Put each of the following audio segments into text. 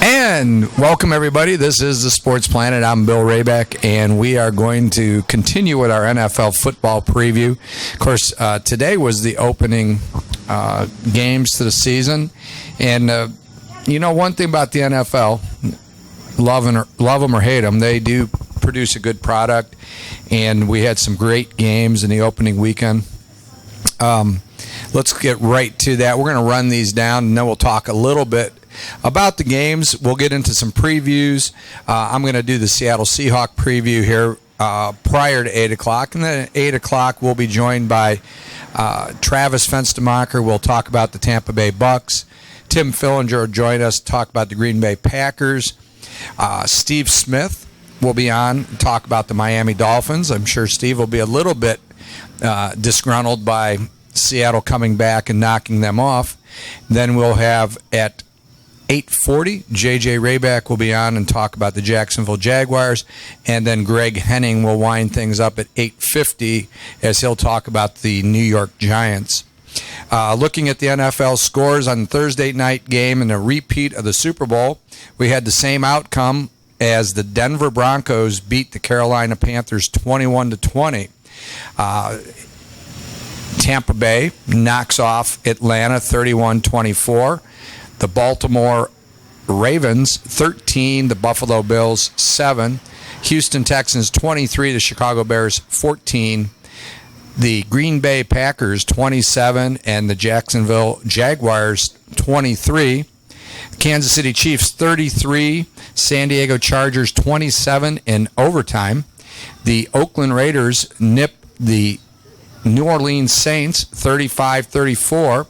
And welcome, everybody. This is the Sports Planet. I'm Bill Rayback, and we are going to continue with our NFL football preview. Of course, today was the opening games to the season. And, one thing about the NFL, love them or hate them, they do produce a good product. And we had some great games in the opening weekend. Let's get right to that. We're going to run these down, and then we'll talk a little bit about the games. We'll get into some previews. I'm going to do the Seattle Seahawks preview here prior to 8 o'clock. And then at 8 o'clock, we'll be joined by Travis Fenstermacher. We'll talk about the Tampa Bay Bucks. Tim Fillinger will join us to talk about the Green Bay Packers. Steve Smith will be on to talk about the Miami Dolphins. I'm sure Steve will be a little bit disgruntled by Seattle coming back and knocking them off. Then we'll have at 8:40, J.J. Rayback will be on and talk about the Jacksonville Jaguars. And then Greg Henning will wind things up at 8:50 as he'll talk about the New York Giants. Looking at the NFL scores on the Thursday night game and a repeat of the Super Bowl, we had the same outcome as the Denver Broncos beat the Carolina Panthers 21-20. Tampa Bay knocks off Atlanta 31-24. The Baltimore Ravens 13, the Buffalo Bills 7, Houston Texans 23, the Chicago Bears 14, the Green Bay Packers 27, and the Jacksonville Jaguars 23, Kansas City Chiefs 33, San Diego Chargers 27 in overtime. The Oakland Raiders nip the New Orleans Saints 35-34.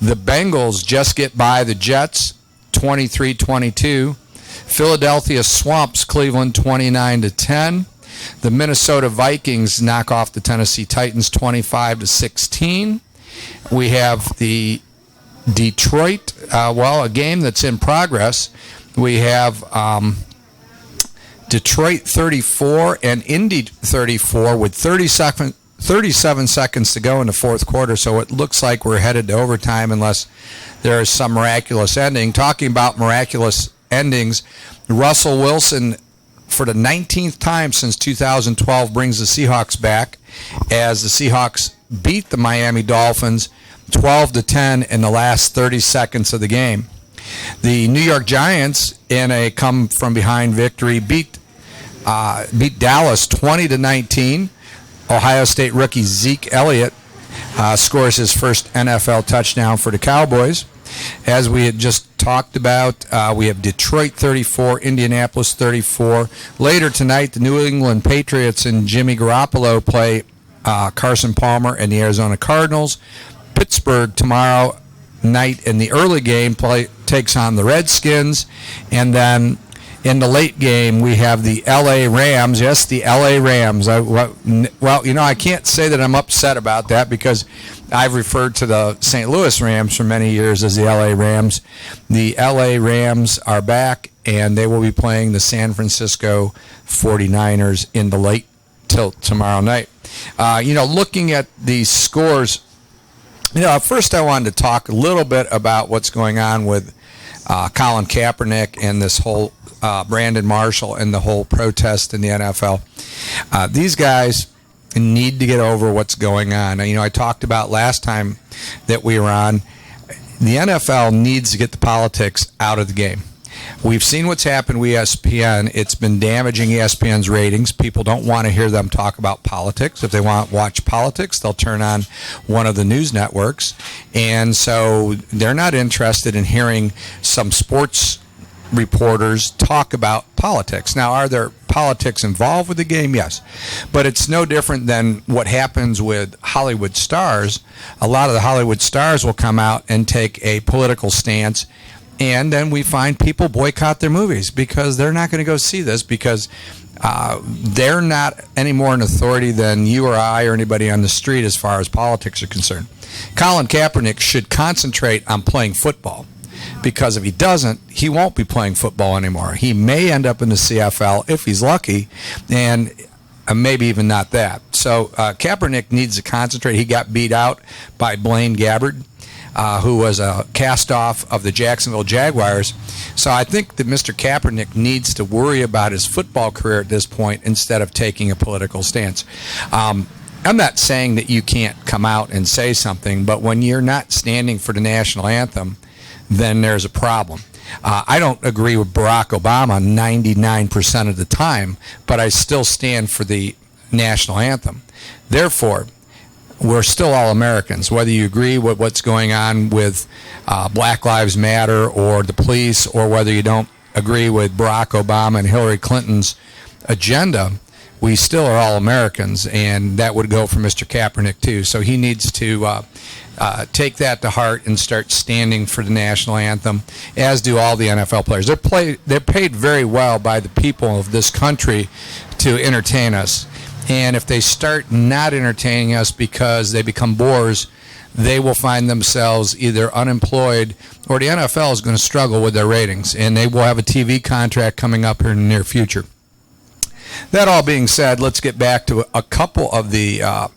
The Bengals just get by the Jets 23-22. Philadelphia swamps Cleveland 29-10. The Minnesota Vikings knock off the Tennessee Titans 25-16. We have the Detroit, a game that's in progress. We have Detroit 34 and Indy 34 with 37 seconds to go in the fourth quarter, so it looks like we're headed to overtime unless there is some miraculous ending. Talking about miraculous endings, Russell Wilson, for the 19th time since 2012, brings the Seahawks back as the Seahawks beat the Miami Dolphins 12-10 in the last 30 seconds of the game. The New York Giants, in a come-from-behind victory, beat Dallas 20-19. Ohio State rookie Zeke Elliott scores his first NFL touchdown for the Cowboys. As we had just talked about, we have Detroit 34, Indianapolis 34. Later tonight, the New England Patriots and Jimmy Garoppolo play Carson Palmer and the Arizona Cardinals. Pittsburgh tomorrow night in the early game takes on the Redskins. And then in the late game, we have the L.A. Rams. Yes, the L.A. Rams. I can't say that I'm upset about that because I've referred to the St. Louis Rams for many years as the L.A. Rams. The L.A. Rams are back, and they will be playing the San Francisco 49ers in the late tilt tomorrow night. Looking at the scores, first I wanted to talk a little bit about what's going on with Colin Kaepernick and this whole Brandon Marshall and the whole protest in the NFL. These guys need to get over what's going on. I talked about last time that we were on, the NFL needs to get the politics out of the game. We've seen what's happened with ESPN. It's been damaging ESPN's ratings. People don't want to hear them talk about politics. If they want to watch politics, they'll turn on one of the news networks. And so they're not interested in hearing some sports reporters talk about politics. Now, are there politics involved with the game? Yes. But it's no different than what happens with Hollywood stars. A lot of the Hollywood stars will come out and take a political stance, and then we find people boycott their movies because they're not going to go see this because they're not any more an authority than you or I or anybody on the street as far as politics are concerned. Colin Kaepernick should concentrate on playing football, because if he doesn't, he won't be playing football anymore. He may end up in the CFL if he's lucky, and maybe even not that. So Kaepernick needs to concentrate. He got beat out by Blaine Gabbert. who was a cast-off of the Jacksonville Jaguars. So I think that Mr. Kaepernick needs to worry about his football career at this point instead of taking a political stance. I'm not saying that you can't come out and say something, but when you're not standing for the national anthem, then there's a problem. I don't agree with Barack Obama 99% of the time, but I still stand for the national anthem. Therefore, we're still all Americans, whether you agree with what's going on with Black Lives Matter or the police, or whether you don't agree with Barack Obama and Hillary Clinton's agenda. We still are all Americans, and that would go for Mr. Kaepernick too. So he needs to take that to heart and start standing for the national anthem, as do all the NFL players. They're paid very well by the people of this country to entertain us. And if they start not entertaining us because they become bores, they will find themselves either unemployed, or the NFL is going to struggle with their ratings, and they will have a TV contract coming up here in the near future. That all being said, let's get back to a couple of the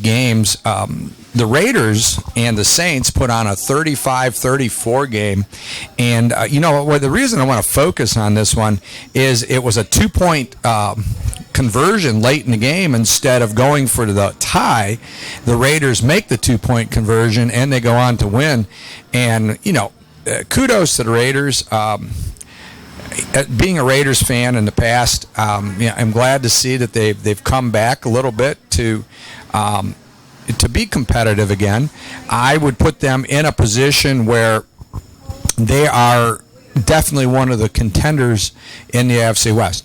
games. The Raiders and the Saints put on a 35-34 game. And, the reason I want to focus on this one is it was a 2-point conversion late in the game. Instead of going for the tie, the Raiders make the 2-point conversion, and they go on to win. And, kudos to the Raiders. Being a Raiders fan in the past, I'm glad to see that they've come back a little bit to be competitive again. I would put them in a position where they are definitely one of the contenders in the AFC West.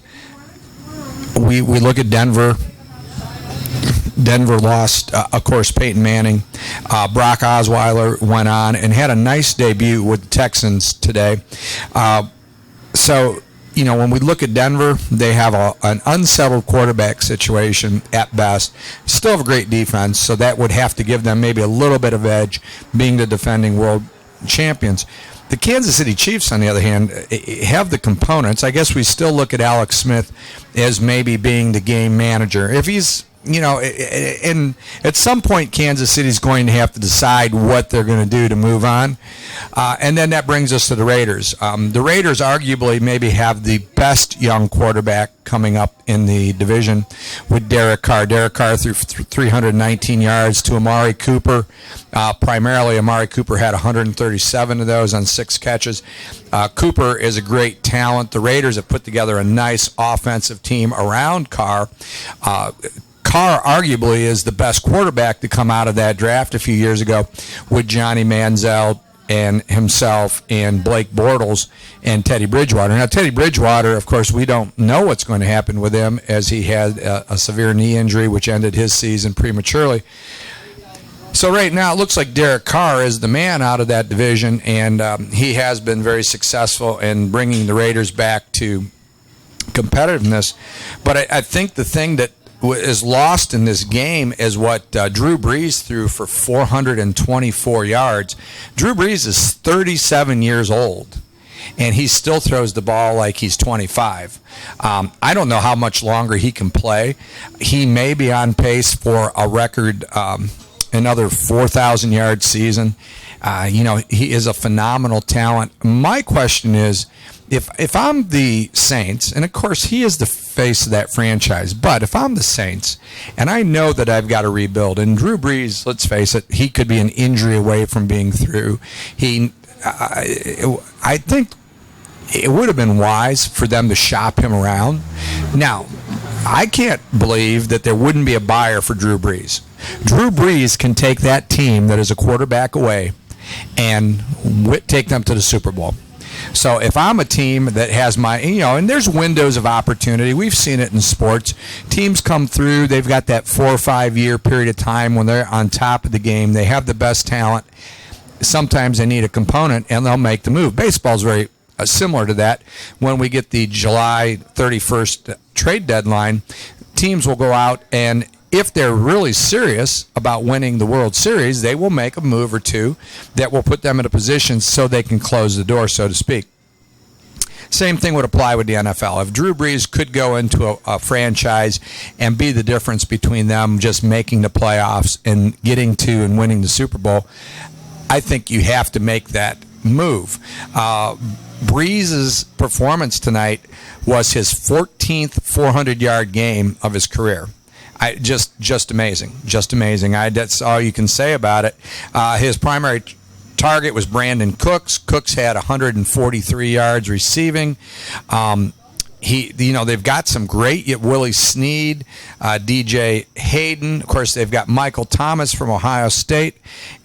We look at Denver. Denver lost, of course, Peyton Manning. Brock Osweiler went on and had a nice debut with the Texans today. So, when we look at Denver, they have an unsettled quarterback situation at best. Still have a great defense, so that would have to give them maybe a little bit of edge, being the defending world champions. The Kansas City Chiefs, on the other hand, have the components. I guess we still look at Alex Smith as maybe being the game manager. If he's, and at some point, Kansas City's going to have to decide what they're going to do to move on. And then that brings us to the Raiders. The Raiders arguably maybe have the best young quarterback coming up in the division with Derek Carr. Derek Carr threw 319 yards to Amari Cooper. Primarily, Amari Cooper had 137 of those on 6 catches. Cooper is a great talent. The Raiders have put together a nice offensive team around Carr. Carr arguably is the best quarterback to come out of that draft a few years ago, with Johnny Manziel and himself and Blake Bortles and Teddy Bridgewater. Now, Teddy Bridgewater, of course, we don't know what's going to happen with him, as he had a severe knee injury which ended his season prematurely. So right now it looks like Derek Carr is the man out of that division, and he has been very successful in bringing the Raiders back to competitiveness. But I think the thing that is lost in this game is what Drew Brees threw for 424 yards. Drew Brees is 37 years old, and he still throws the ball like he's 25. I don't know how much longer he can play. He may be on pace for a record, another 4,000-yard season. He is a phenomenal talent. My question is, if I'm the Saints, and of course he is the face of that franchise, but if I'm the Saints and I know that I've got to rebuild, and Drew Brees, let's face it, he could be an injury away from being through. I think it would have been wise for them to shop him around. Now, I can't believe that there wouldn't be a buyer for Drew Brees. Drew Brees can take that team that is a quarterback away and take them to the Super Bowl. So if I'm a team that has and there's windows of opportunity. We've seen it in sports. Teams come through. They've got that 4 or 5 year period of time when they're on top of the game. They have the best talent. Sometimes they need a component, and they'll make the move. Baseball's very similar to that. When we get the July 31st trade deadline, teams will go out, and if they're really serious about winning the World Series, they will make a move or two that will put them in a position so they can close the door, so to speak. Same thing would apply with the NFL. If Drew Brees could go into a franchise and be the difference between them just making the playoffs and getting to and winning the Super Bowl, I think you have to make that move. Breeze's performance tonight was his 14th 400-yard game of his career. Just amazing. That's all you can say about it. His primary target was Brandon Cooks. Cooks had 143 yards receiving. They've got some great, Willie Snead, DJ Hayden. Of course, they've got Michael Thomas from Ohio State.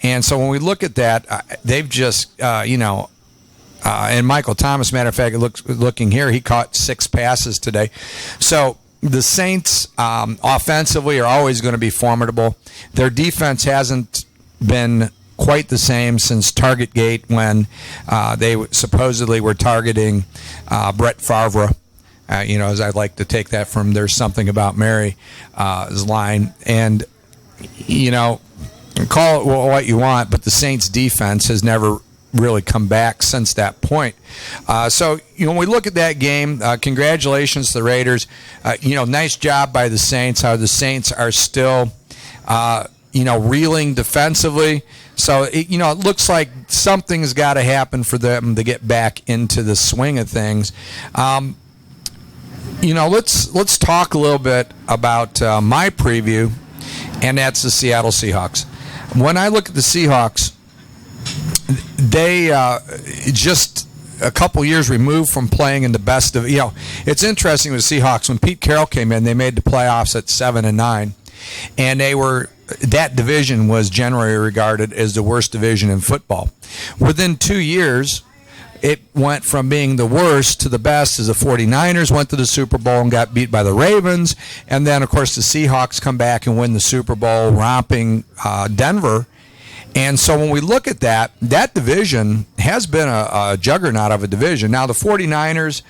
And so when we look at that, they've just, and Michael Thomas, matter of fact, looking here, he caught 6 passes today. So the Saints offensively are always going to be formidable. Their defense hasn't been quite the same since Targetgate, when they supposedly were targeting Brett Favre. As I like to take that from There's Something About Mary's line. And, call it what you want, but the Saints defense has never really come back since that point. So when we look at that game, congratulations to the Raiders. Nice job by the Saints. How the Saints are still, reeling defensively. So it looks like something's got to happen for them to get back into the swing of things. Let's talk a little bit about my preview, and that's the Seattle Seahawks. When I look at the Seahawks, they just a couple years removed from playing in the best of. It's interesting with the Seahawks. When Pete Carroll came in, they made the playoffs at 7-9, and that division was generally regarded as the worst division in football. Within 2 years, it went from being the worst to the best, as the 49ers went to the Super Bowl and got beat by the Ravens. And then, of course, the Seahawks come back and win the Super Bowl, romping Denver. And so when we look at that division has been a juggernaut of a division. Now, the 49ers,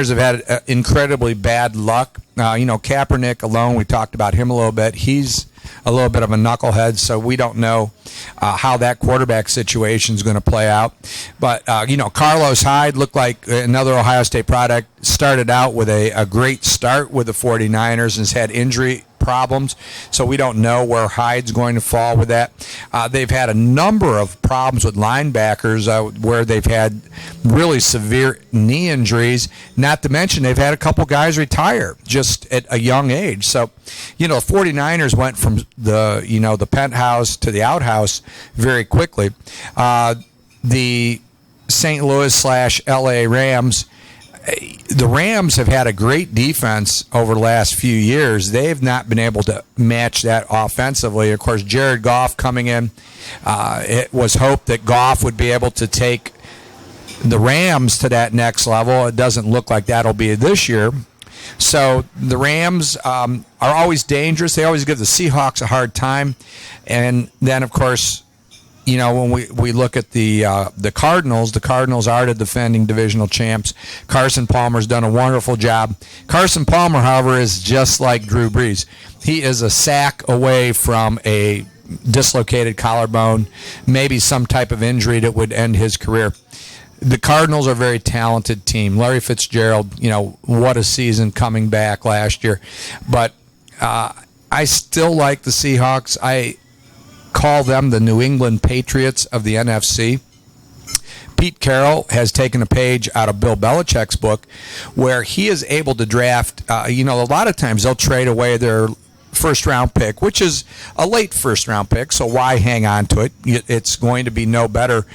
have had incredibly bad luck. Kaepernick alone, we talked about him a little bit. He's a little bit of a knucklehead, so we don't know how that quarterback situation is going to play out. But, Carlos Hyde looked like another Ohio State product, started out with a great start with the 49ers and has had injury problems, so we don't know where Hyde's going to fall with that. They've had a number of problems with linebackers where they've had really severe knee injuries, not to mention they've had a couple guys retire just at a young age. So, the 49ers went from the penthouse to the outhouse very quickly. The St. Louis/LA Rams, the Rams have had a great defense over the last few years. They've not been able to match that offensively. Of course, Jared Goff coming in, it was hoped that Goff would be able to take the Rams to that next level. It doesn't look like that'll be this year. So the Rams are always dangerous. They always give the Seahawks a hard time. And then, of course, when we look at the Cardinals are the defending divisional champs. Carson Palmer's done a wonderful job. Carson Palmer, however, is just like Drew Brees. He is a sack away from a dislocated collarbone, maybe some type of injury that would end his career. The Cardinals are a very talented team. Larry Fitzgerald, what a season coming back last year. But I still like the Seahawks. I call them the New England Patriots of the NFC. Pete Carroll has taken a page out of Bill Belichick's book where he is able to draft, a lot of times they'll trade away their first-round pick, which is a late first-round pick, so why hang on to it? It's going to be no better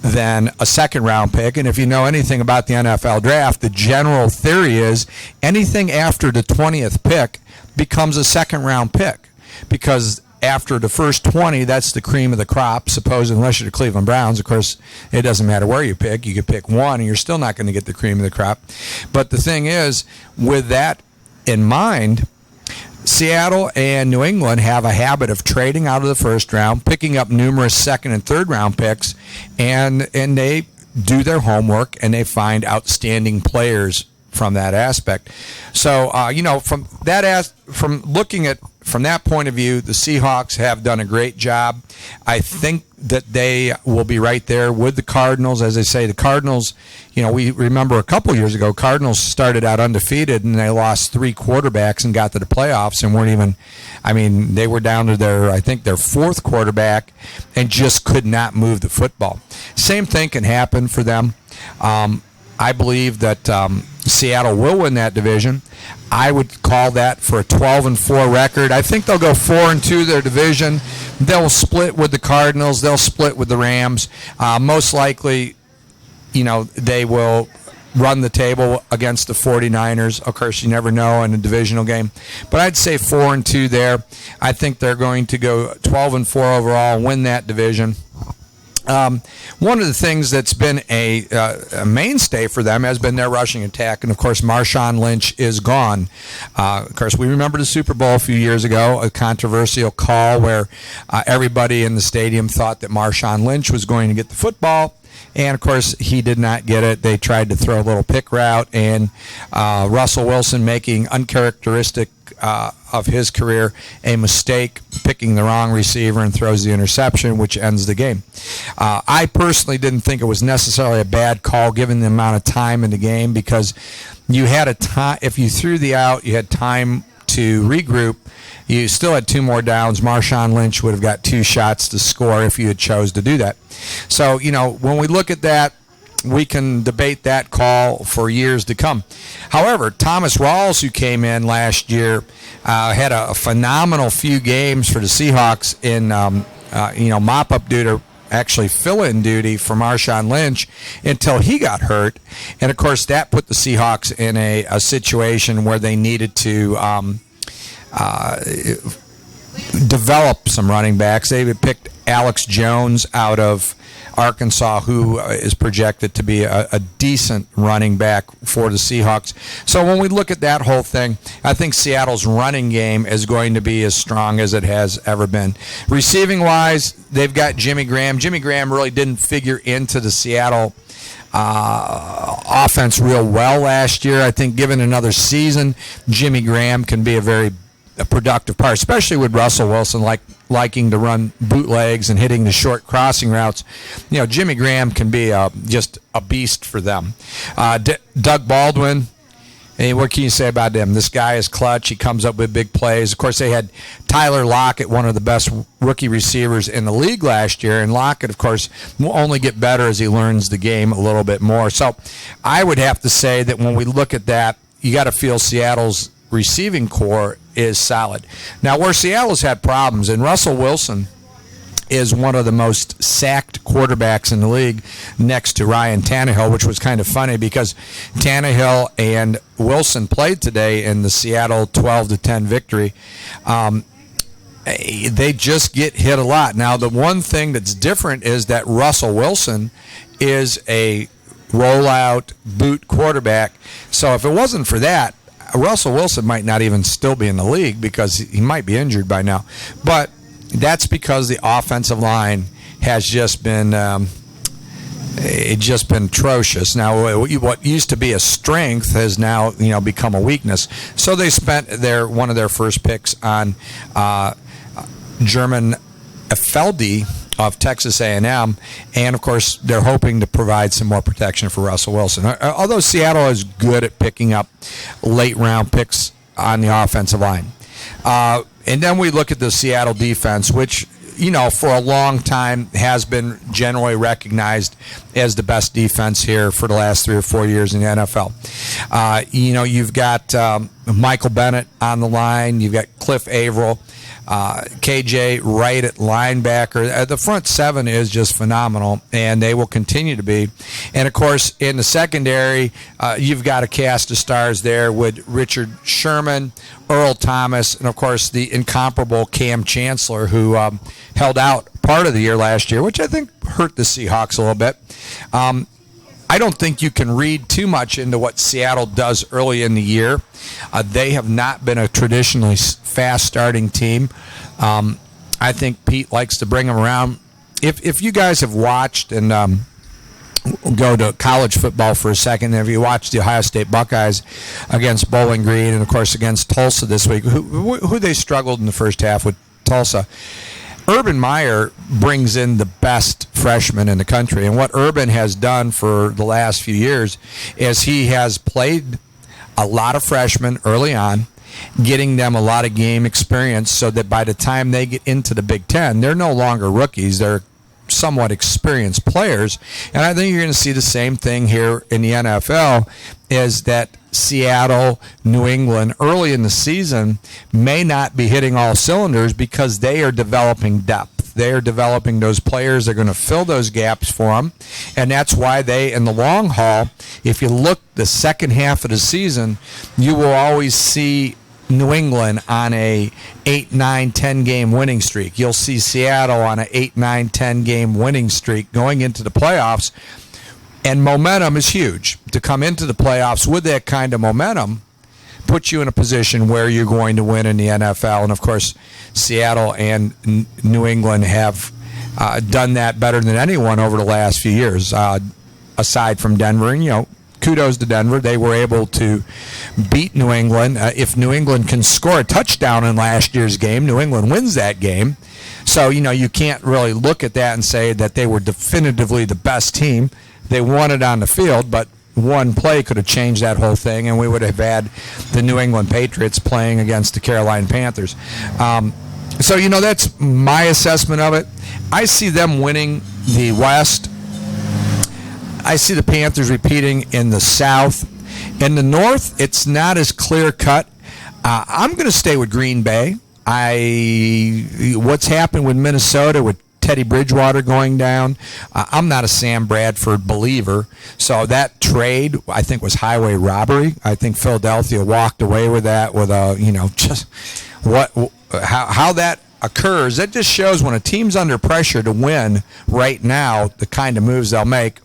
than a second-round pick. And if you know anything about the NFL draft, the general theory is anything after the 20th pick becomes a second-round pick, because after the first 20, that's the cream of the crop, unless you're the Cleveland Browns. Of course, it doesn't matter where you pick. You could pick one, and you're still not going to get the cream of the crop. But the thing is, with that in mind, Seattle and New England have a habit of trading out of the first round, picking up numerous second and third round picks, and they do their homework, and they find outstanding players from that aspect. So, from looking at from that point of view, the Seahawks have done a great job. I think that they will be right there with the Cardinals. As I say, the Cardinals, we remember a couple years ago, Cardinals started out undefeated and they lost 3 quarterbacks and got to the playoffs and weren't even, they were down to their 4th quarterback and just could not move the football. Same thing can happen for them. I believe that Seattle will win that division. I would call that for a 12-4 record. I think they'll go 4-2 their division. They'll split with the Cardinals. They'll split with the Rams. Most likely, they will run the table against the 49ers. Of course, you never know in a divisional game. But I'd say 4-2 there. I think they're going to go 12-4 overall and win that division. One of the things that's been a mainstay for them has been their rushing attack, and of course Marshawn Lynch is gone. Of course, we remember the Super Bowl a few years ago, a controversial call where everybody in the stadium thought that Marshawn Lynch was going to get the football. And, of course, he did not get it. They tried to throw a little pick route, and Russell Wilson making uncharacteristic of his career a mistake, picking the wrong receiver and throws the interception, which ends the game. I personally didn't think it was necessarily a bad call given the amount of time in the game because you had a time. If you threw the out, you had time to regroup. You still had 2 more downs. Marshawn Lynch would have got 2 shots to score if you had chose to do that. So, when we look at that, we can debate that call for years to come. However, Thomas Rawls, who came in last year, had a phenomenal few games for the Seahawks in, mop-up duty, actually fill-in duty for Marshawn Lynch until he got hurt. And, of course, that put the Seahawks in a situation where they needed to develop some running backs. They picked Alex Jones out of Arkansas, who is projected to be a decent running back for the Seahawks. So when we look at that whole thing, I think Seattle's running game is going to be as strong as it has ever been. Receiving-wise, they've got Jimmy Graham. Jimmy Graham really didn't figure into the Seattle offense real well last year. I think given another season, Jimmy Graham can be a very productive part, especially with Russell Wilson liking to run bootlegs and hitting the short crossing routes. Jimmy Graham can be just a beast for them. Doug Baldwin, what can you say about him? This guy is clutch. He comes up with big plays. Of course, they had Tyler Lockett, one of the best rookie receivers in the league last year, and Lockett, of course, will only get better as he learns the game a little bit more. So I would have to say that when we look at that, you got to feel Seattle's receiving core is solid. Now, where Seattle's had problems, and Russell Wilson is one of the most sacked quarterbacks in the league next to Ryan Tannehill, which was kind of funny because Tannehill and Wilson played today in the Seattle 12-10 victory. They just get hit a lot. Now, the one thing that's different is that Russell Wilson is a rollout boot quarterback. So if it wasn't for that, Russell Wilson might not even still be in the league because he might be injured by now. But that's because the offensive line has just been atrocious. Now, what used to be a strength has now become a weakness. So they spent one of their first picks on German Effeldi of Texas A&M, and of course they're hoping to provide some more protection for Russell Wilson. Although Seattle is good at picking up late round picks on the offensive line. And then we look at the Seattle defense, which for a long time has been generally recognized as the best defense here for the last 3 or 4 years in the NFL. You've got Michael Bennett on the line. You've got Cliff Averill. KJ Wright at linebacker. The front 7 is just phenomenal, and they will continue to be. And, of course, in the secondary, you've got a cast of stars there with Richard Sherman, Earl Thomas, and, of course, the incomparable Cam Chancellor, who held out part of the year last year, which I think hurt the Seahawks a little bit. I don't think you can read too much into what Seattle does early in the year. They have not been a traditionally fast-starting team. I think Pete likes to bring them around. If you guys have watched and go to college football for a second. If you watch the Ohio State Buckeyes against Bowling Green and, of course, against Tulsa this week, who they struggled in the first half with Tulsa, Urban Meyer brings in the best freshman in the country. And what Urban has done for the last few years is he has played a lot of freshmen early on, getting them a lot of game experience so that by the time they get into the Big Ten, they're no longer rookies. They're somewhat experienced players. And I think you're going to see the same thing here in the NFL, is that Seattle, New England, early in the season may not be hitting all cylinders because they are developing depth. They are developing those players. They're going to fill those gaps for them. And that's why they, in the long haul, if you look the second half of the season, you will always see New England on a 8, 9, 10 game winning streak. You'll see Seattle on an 8, 9, 10 game winning streak going into the playoffs. And momentum is huge. To come into the playoffs with that kind of momentum puts you in a position where you're going to win in the NFL. And, of course, Seattle and New England have done that better than anyone over the last few years, aside from Denver. And, kudos to Denver. They were able to beat New England. If New England can score a touchdown in last year's game, New England wins that game. So, you can't really look at that and say that they were definitively the best team. They won it on the field, but one play could have changed that whole thing, and we would have had the New England Patriots playing against the Carolina Panthers. So, that's my assessment of it. I see them winning the West. I see the Panthers repeating in the South. In the North, it's not as clear-cut. I'm going to stay with Green Bay. What's happened with Minnesota with Teddy Bridgewater going down, I'm not a Sam Bradford believer. So that trade, I think, was highway robbery. I think Philadelphia walked away with that with just how that occurs. That just shows when a team's under pressure to win right now, the kind of moves they'll make.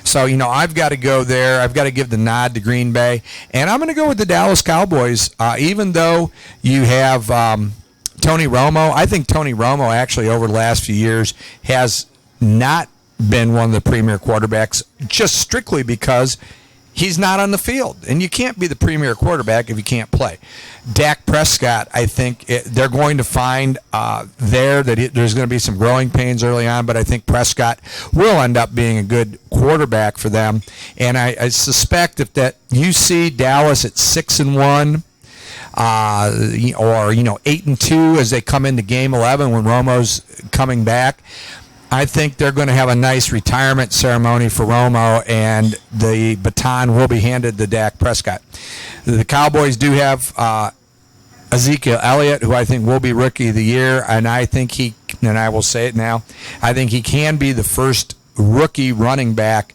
So, I've got to go there. I've got to give the nod to Green Bay. And I'm going to go with the Dallas Cowboys, even though you have Tony Romo. I think Tony Romo actually over the last few years has not been one of the premier quarterbacks just strictly because he's not on the field. And you can't be the premier quarterback if you can't play. Dak Prescott, I think they're going to find there's going to be some growing pains early on, but I think Prescott will end up being a good quarterback for them. And I suspect if that you see Dallas at 6-1, or 8-2 as they come into Game 11 when Romo's coming back, I think they're going to have a nice retirement ceremony for Romo, and the baton will be handed to Dak Prescott. The Cowboys do have Ezekiel Elliott, who I think will be Rookie of the Year, and I think and I will say it now, I think he can be the first rookie running back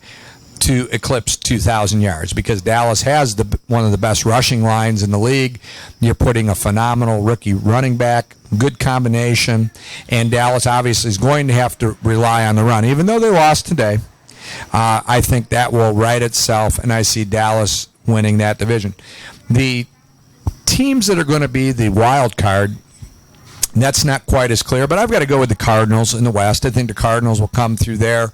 to eclipse 2,000 yards because Dallas has one of the best rushing lines in the league. You're putting a phenomenal rookie running back, good combination, and Dallas obviously is going to have to rely on the run. Even though they lost today, I think that will right itself, and I see Dallas winning that division. The teams that are going to be the wild card, that's not quite as clear, but I've got to go with the Cardinals in the West. I think the Cardinals will come through there.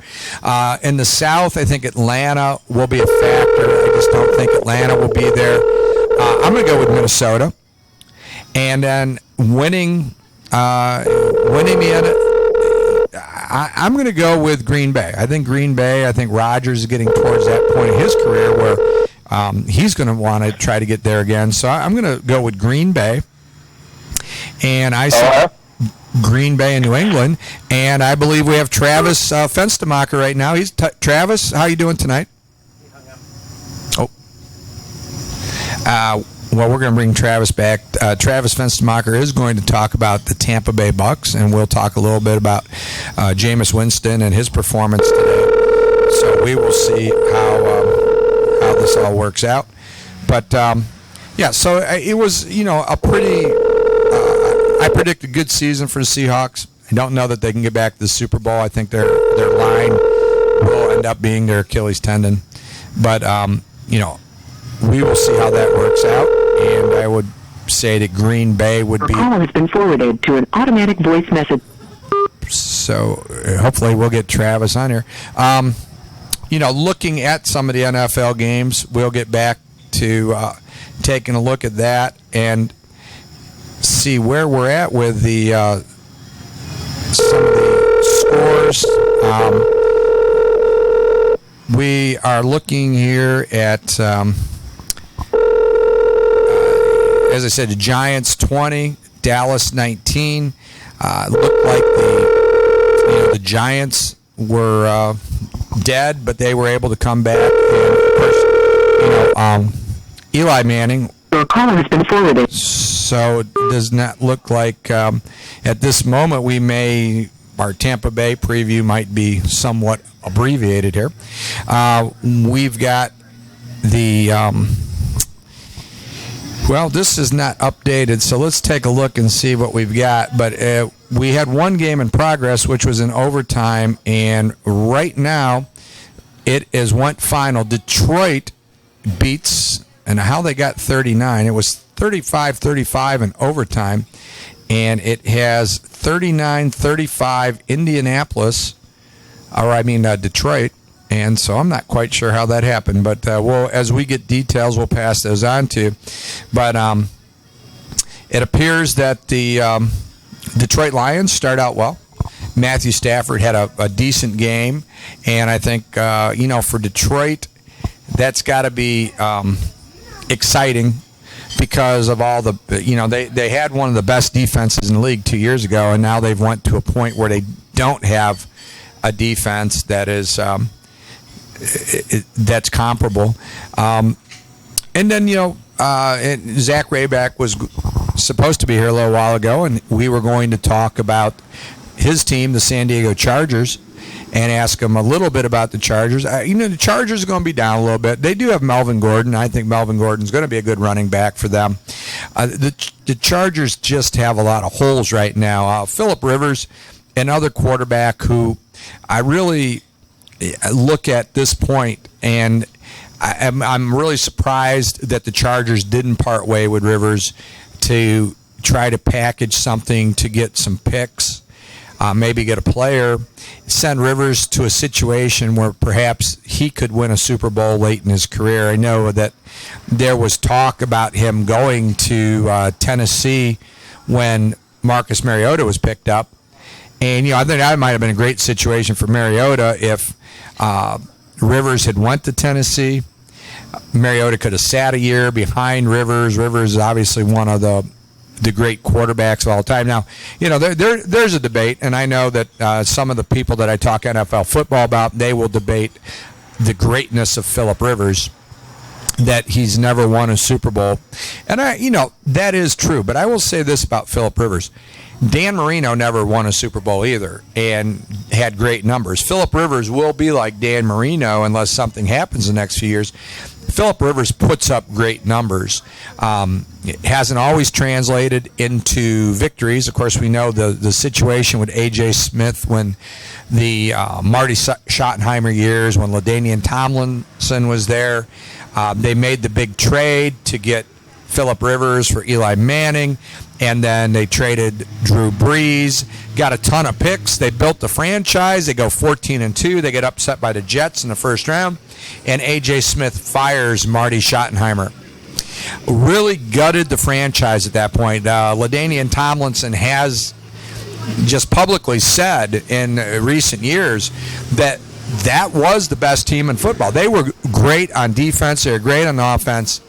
In the South, I think Atlanta will be a factor. I just don't think Atlanta will be there. I'm going to go with Minnesota. And then winning I'm going to go with Green Bay. I think Rodgers is getting towards that point in his career where he's going to want to try to get there again. So I'm going to go with Green Bay. And I see Green Bay and New England, and I believe we have Travis Fenstermacher right now. Travis, how you doing tonight? Oh. Well, we're going to bring Travis back. Travis Fenstermacher is going to talk about the Tampa Bay Bucks, and we'll talk a little bit about Jameis Winston and his performance today. So we will see how this all works out. But, so it was, a pretty... I predict a good season for the Seahawks. I don't know that they can get back to the Super Bowl. I think their line will end up being their Achilles tendon. But, we will see how that works out. And I would say that Green Bay would be... Your call has been forwarded to an automatic voice message. So hopefully we'll get Travis on here. looking at some of the NFL games, we'll get back to taking a look at that and see where we're at with the some of the scores. We are looking here at, as I said, the Giants 20, Dallas 19. Looked like the Giants were dead, but they were able to come back. And of course, Eli Manning. Your call has been forwarded. So it does not look like at this moment our Tampa Bay preview might be somewhat abbreviated here. We've got the this is not updated, so let's take a look and see what we've got. But we had one game in progress, which was in overtime, and right now it is went final. Detroit beats, and how they got 39. It was 35-35 in overtime, and it has 39-35 Detroit. And so I'm not quite sure how that happened, but as we get details, we'll pass those on to you. But it appears that the Detroit Lions start out well. Matthew Stafford had a decent game, and I think for Detroit, that's got to be exciting because of all the they had one of the best defenses in the league 2 years ago, and now they've went to a point where they don't have a defense that is that's comparable. And then Zach Rayback was supposed to be here a little while ago, and we were going to talk about his team, the San Diego Chargers, and ask him a little bit about the Chargers. The Chargers are going to be down a little bit. They do have Melvin Gordon. I think Melvin Gordon's going to be a good running back for them. The Chargers just have a lot of holes right now. Phillip Rivers, another quarterback who I really look at this point, and I'm really surprised that the Chargers didn't part way with Rivers to try to package something to get some picks, maybe get a player, send Rivers to a situation where perhaps he could win a Super Bowl late in his career. I know that there was talk about him going to Tennessee when Marcus Mariota was picked up. And, I think that might have been a great situation for Mariota if Rivers had went to Tennessee. Mariota could have sat a year behind Rivers. Rivers is obviously one of the great quarterbacks of all time. Now, there's a debate, and I know that some of the people that I talk NFL football about, they will debate the greatness of Phillip Rivers, that he's never won a Super Bowl. And that is true, but I will say this about Phillip Rivers. Dan Marino never won a Super Bowl either and had great numbers. Phillip Rivers will be like Dan Marino unless something happens the next few years. Phillip Rivers puts up great numbers. It hasn't always translated into victories. Of course, we know the situation with A.J. Smith when the Marty Schottenheimer years, when LaDainian Tomlinson was there. They made the big trade to get Phillip Rivers for Eli Manning, and then they traded Drew Brees, got a ton of picks. They built the franchise. They go 14-2. They get upset by the Jets in the first round, and A.J. Smith fires Marty Schottenheimer. Really gutted the franchise at that point. LaDainian Tomlinson has just publicly said in recent years that was the best team in football. They were great on defense. They were great on offense.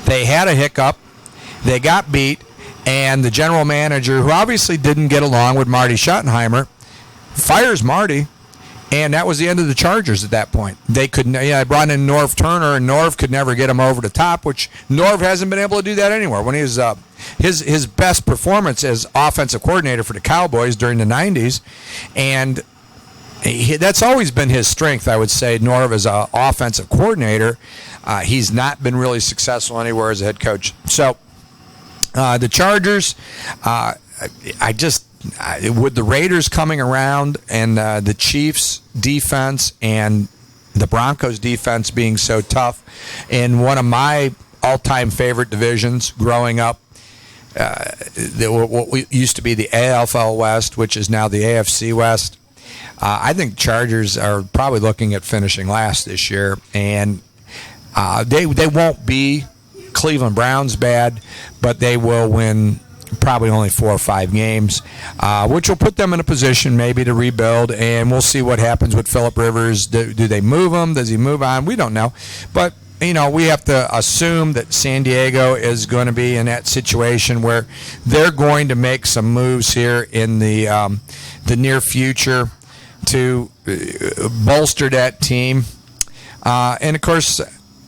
They had a hiccup. They got beat. And the general manager, who obviously didn't get along with Marty Schottenheimer, fires Marty. And that was the end of the Chargers at that point. They couldn't. I brought in Norv Turner, and Norv could never get him over the top, which Norv hasn't been able to do that anymore. When he was his best performance as offensive coordinator for the Cowboys during the 90s, and that's always been his strength, I would say. Norv as an offensive coordinator, he's not been really successful anywhere as a head coach. So the Chargers, with the Raiders coming around and the Chiefs' defense and the Broncos' defense being so tough, in one of my all-time favorite divisions growing up, what used to be the AFL West, which is now the AFC West, I think Chargers are probably looking at finishing last this year, and they won't be Cleveland Browns bad, but they will win probably only 4 or 5 games, which will put them in a position maybe to rebuild, and we'll see what happens with Phillip Rivers. Do they move him? Does he move on? We don't know. But, we have to assume that San Diego is going to be in that situation where they're going to make some moves here in the near future to bolster that team. And, of course,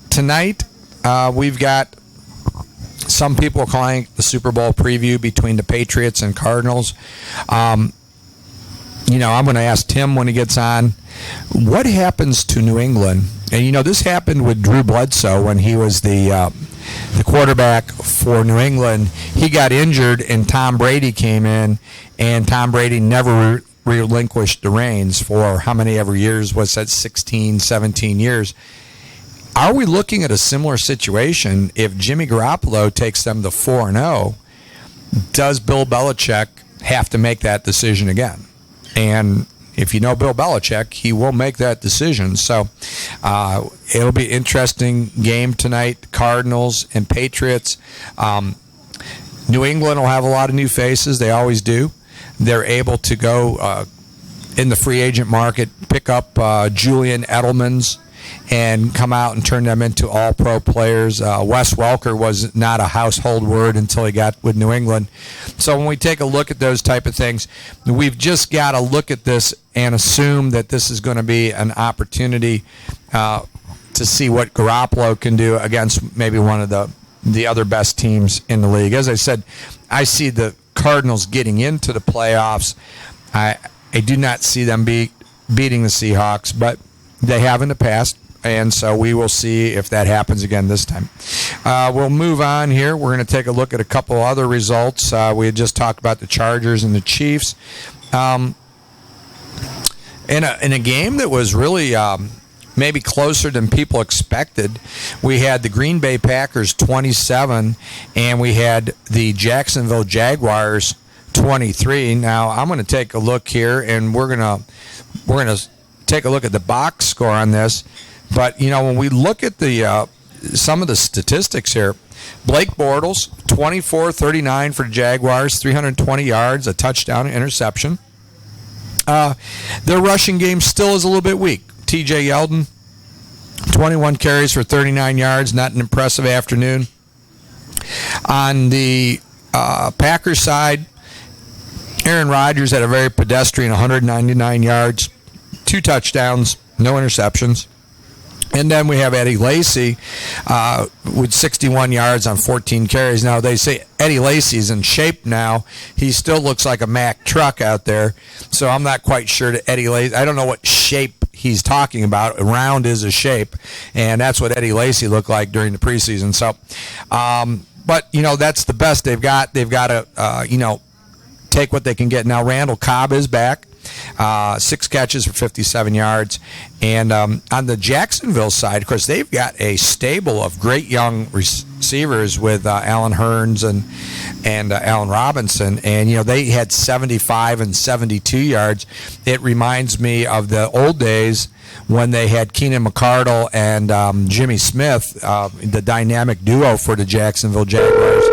tonight we've got some people calling the Super Bowl preview between the Patriots and Cardinals. I'm going to ask Tim when he gets on, what happens to New England? And, this happened with Drew Bledsoe when he was the quarterback for New England. He got injured, and Tom Brady came in, and Tom Brady never relinquished the reins for how many ever years was that, 16, 17 years. Are we looking at a similar situation if Jimmy Garoppolo takes them to 4-0? Does Bill Belichick have to make that decision again? And if you know Bill Belichick, he will make that decision. So it'll be an interesting game tonight, Cardinals and Patriots. New England will have a lot of new faces. They always do. They're able to go in the free agent market, pick up Julian Edelman's, and come out and turn them into all-pro players. Wes Welker was not a household word until he got with New England. So when we take a look at those type of things, we've just got to look at this and assume that this is going to be an opportunity to see what Garoppolo can do against maybe one of the other best teams in the league. As I said, I see the Cardinals getting into the playoffs. I do not see them beating the Seahawks, but they have in the past, and so we will see if that happens again this time. We'll move on here. We're going to take a look at a couple other results. We had just talked about the Chargers and the Chiefs. In a game that was really maybe closer than people expected, we had the Green Bay Packers 27, and we had the Jacksonville Jaguars 23. Now, I'm going to take a look here, and we're going to take a look at the box score on this. But, when we look at the some of the statistics here, Blake Bortles, 24-39 for the Jaguars, 320 yards, a touchdown, an interception. Their rushing game still is a little bit weak. TJ Yeldon, 21 carries for 39 yards, not an impressive afternoon. On the Packers side, Aaron Rodgers had a very pedestrian 199 yards, 2 touchdowns, no interceptions. And then we have Eddie Lacy with 61 yards on 14 carries. Now, they say Eddie Lacy's in shape now. He still looks like a Mack truck out there. So I'm not quite sure that Eddie Lacy, I don't know what shape he's talking about. Round is a shape. And that's what Eddie Lacy looked like during the preseason. So, but, that's the best they've got. They've got to, take what they can get. Now, Randall Cobb is back. 6 catches for 57 yards. And on the Jacksonville side, of course, they've got a stable of great young receivers with Alan Hearns and Allen Robinson. And, they had 75 and 72 yards. It reminds me of the old days when they had Keenan McCardle and Jimmy Smith, the dynamic duo for the Jacksonville Jaguars.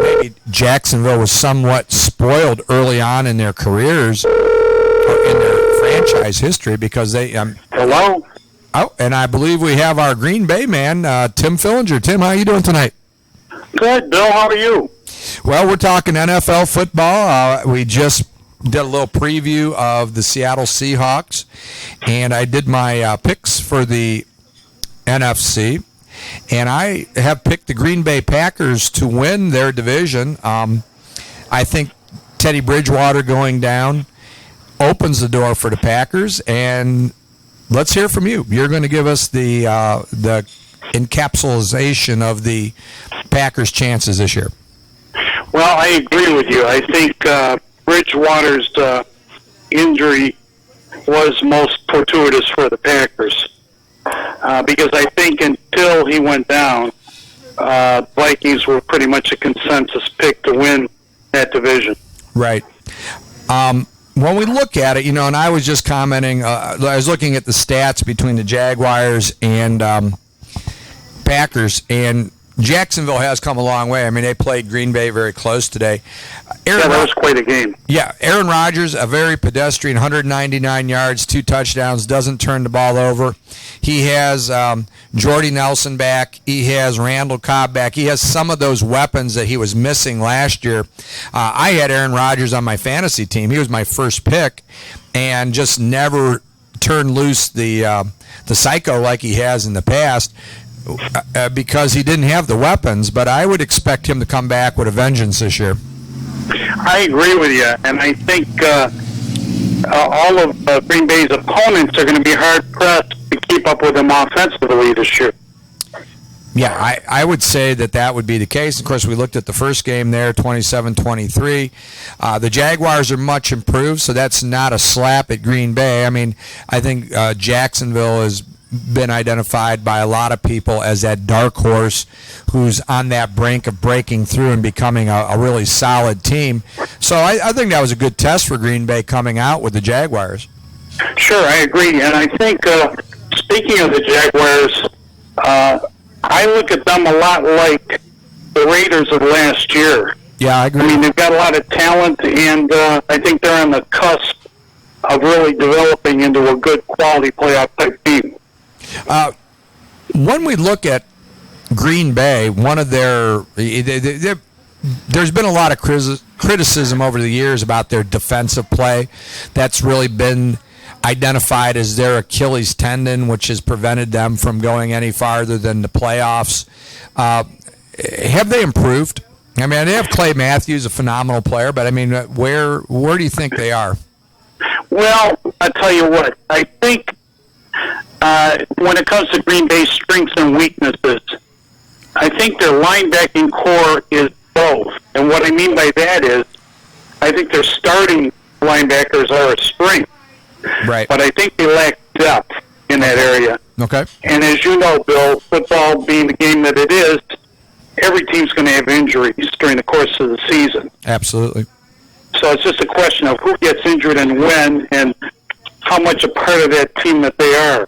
Maybe Jacksonville was somewhat spoiled early on in their careers, in their franchise history, because they Hello. Oh, and I believe we have our Green Bay man, Tim Fillinger. Tim, how are you doing tonight? Good, Bill. How are you? Well, we're talking NFL football. We just did a little preview of the Seattle Seahawks, and I did my picks for the NFC, and I have picked the Green Bay Packers to win their division. I think Teddy Bridgewater going down opens the door for the Packers, and let's hear from you. You're going to give us the encapsulation of the Packers' chances this year. Well, I agree with you. I think Bridgewater's injury was most fortuitous for the Packers because I think until he went down, Vikings were pretty much a consensus pick to win that division. Right. when we look at it, and I was just commenting, I was looking at the stats between the Jaguars and Packers, and Jacksonville has come a long way. I mean, they played Green Bay very close today. That was quite a game. Yeah, Aaron Rodgers, a very pedestrian, 199 yards, 2 touchdowns, doesn't turn the ball over. He has Jordy Nelson back. He has Randall Cobb back. He has some of those weapons that he was missing last year. I had Aaron Rodgers on my fantasy team. He was my first pick, and just never turned loose the psycho like he has in the past. Because he didn't have the weapons, but I would expect him to come back with a vengeance this year. I agree with you, and I think all of Green Bay's opponents are going to be hard-pressed to keep up with him offensively this year. Yeah, I would say that would be the case. Of course, we looked at the first game there, 27-23. The Jaguars are much improved, so that's not a slap at Green Bay. I mean, I think Jacksonville has been identified by a lot of people as that dark horse who's on that brink of breaking through and becoming a really solid team. So I think that was a good test for Green Bay coming out with the Jaguars. Sure, I agree. And I think, speaking of the Jaguars, I look at them a lot like the Raiders of last year. Yeah, I agree. I mean, they've got a lot of talent, and I think they're on the cusp of really developing into a good quality playoff type team. When we look at Green Bay, one of there's been a lot of criticism over the years about their defensive play. That's really been identified as their Achilles tendon, which has prevented them from going any farther than the playoffs. Have they improved? I mean, they have Clay Matthews, a phenomenal player, but I mean, where do you think they are? Well, I tell you what, I think when it comes to Green Bay's strengths and weaknesses, I think their linebacking core is both. And what I mean by that is, I think their starting linebackers are a strength. Right. But I think they lack depth in that area. Okay. And as you know, Bill, football being the game that it is, every team's going to have injuries during the course of the season. Absolutely. So it's just a question of who gets injured and when, and how much a part of that team that they are.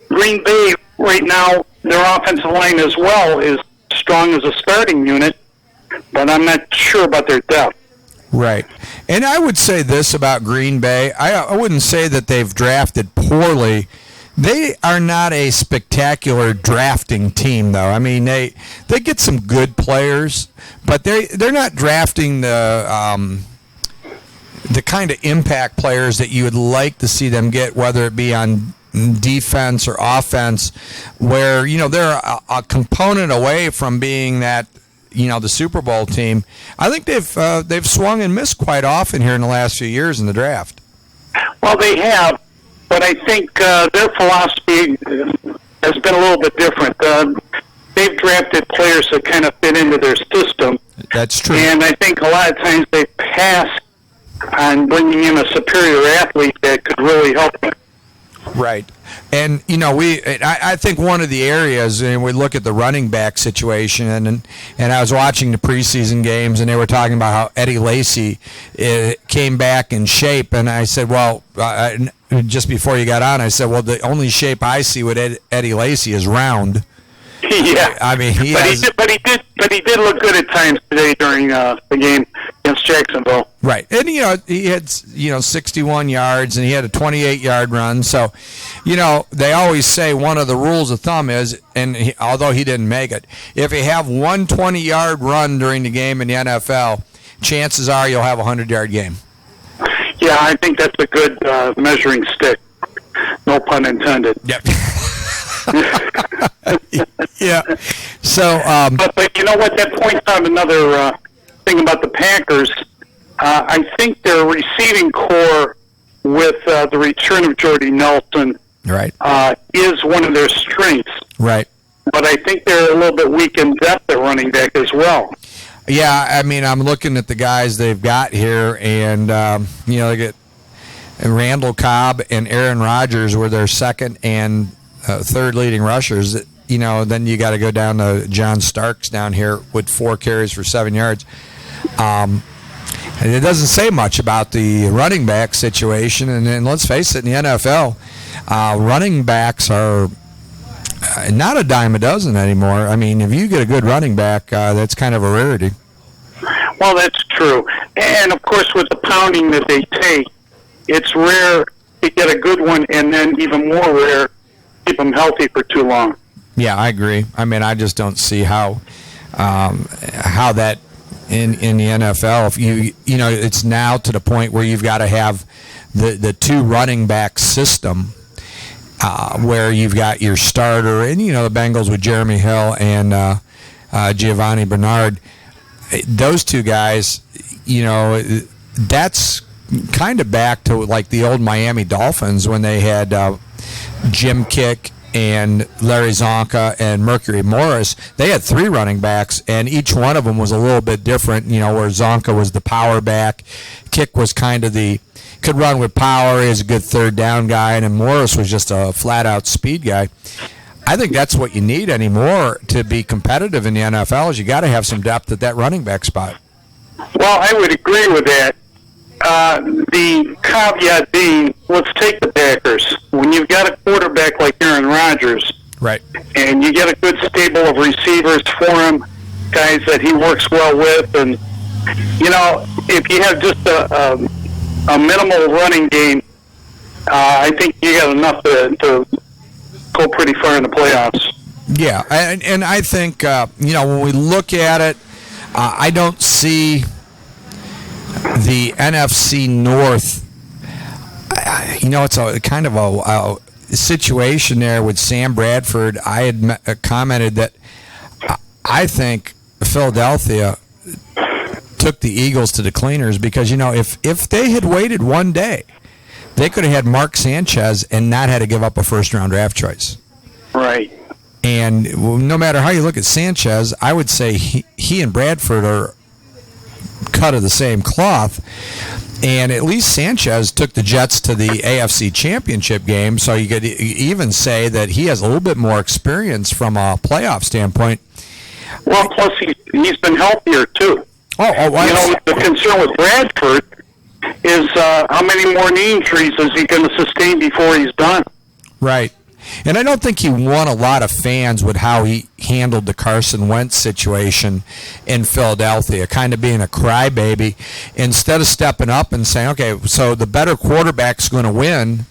Green Bay right now, their offensive line as well is strong as a starting unit, but I'm not sure about their depth. Right. And I would say this about Green Bay. I wouldn't say that they've drafted poorly. They are not a spectacular drafting team, though. I mean, they get some good players, but they're not drafting the kind of impact players that you would like to see them get, whether it be on defense or offense, where they're a component away from being that the Super Bowl team. I think they've swung and missed quite often here in the last few years in the draft. Well, they have, but I think their philosophy has been a little bit different. They've drafted players that kind of fit into their system. That's true. And I think a lot of times they pass on bringing in a superior athlete that could really help them. Right. And, I think one of the areas, and we look at the running back situation, and I was watching the preseason games, and they were talking about how Eddie Lacy came back in shape, and I said, well, just before you got on, I said, well, the only shape I see with Eddie Lacy is round. Yeah. I mean, he did look good at times today during the game against Jacksonville. Right. And, he had, 61 yards, and he had a 28-yard run. So, they always say one of the rules of thumb is, and although he didn't make it, if you have one 20-yard run during the game in the NFL, chances are you'll have a 100-yard game. Yeah, I think that's a good measuring stick. No pun intended. Yep. Yeah. So, but you know what? That points out another thing about the Packers. I think their receiving core, with the return of Jordy Nelson, right, is one of their strengths. Right. But I think they're a little bit weak in depth at running back as well. Yeah, I mean, I'm looking at the guys they've got here, and they get Randall Cobb and Aaron Rodgers were their second and third leading rushers. Then you got to go down to John Starks down here with 4 carries for 7 yards. And it doesn't say much about the running back situation. And let's face it, in the NFL, running backs are not a dime a dozen anymore. I mean, if you get a good running back, that's kind of a rarity. Well, that's true. And, of course, with the pounding that they take, it's rare to get a good one, and then even more rare, keep them healthy for too long. Yeah, I agree. I mean, I just don't see how that in the NFL, if you know, it's now to the point where you've got to have the two running back system, where you've got your starter, and you know the Bengals with Jeremy Hill and Giovanni Bernard. Those two guys, you know, that's kind of back to like the old Miami Dolphins when they had Jim Kick and Larry Zonka and Mercury Morris. They had three running backs, and each one of them was a little bit different, you know, where Zonka was the power back, Kick was kind of could run with power, he was a good third down guy, and then Morris was just a flat-out speed guy. I think that's what you need anymore to be competitive in the NFL is you got to have some depth at that running back spot. Well, I would agree with that. The caveat being, let's take the Packers. When you've got a quarterback like Aaron Rodgers, right, and you get a good stable of receivers for him, guys that he works well with, and, you know, if you have just a minimal running game, I think you got enough to go pretty far in the playoffs. Yeah, and I think, you know, when we look at it, I don't see the NFC North, you know, it's a kind of a situation there with Sam Bradford. I had commented that I think Philadelphia took the Eagles to the cleaners because, you know, if they had waited one day, they could have had Mark Sanchez and not had to give up a first-round draft choice. Right. And no matter how you look at Sanchez, I would say he and Bradford are cut of the same cloth. And at least Sanchez took the Jets to the AFC Championship game, so you could even say that he has a little bit more experience from a playoff standpoint. Well, plus he's been healthier, too. Oh, you know, the concern with Bradford is how many more knee injuries is he going to sustain before he's done? Right. And I don't think he won a lot of fans with how he handled the Carson Wentz situation in Philadelphia, kind of being a crybaby. Instead of stepping up and saying, okay, so the better quarterback's going to win,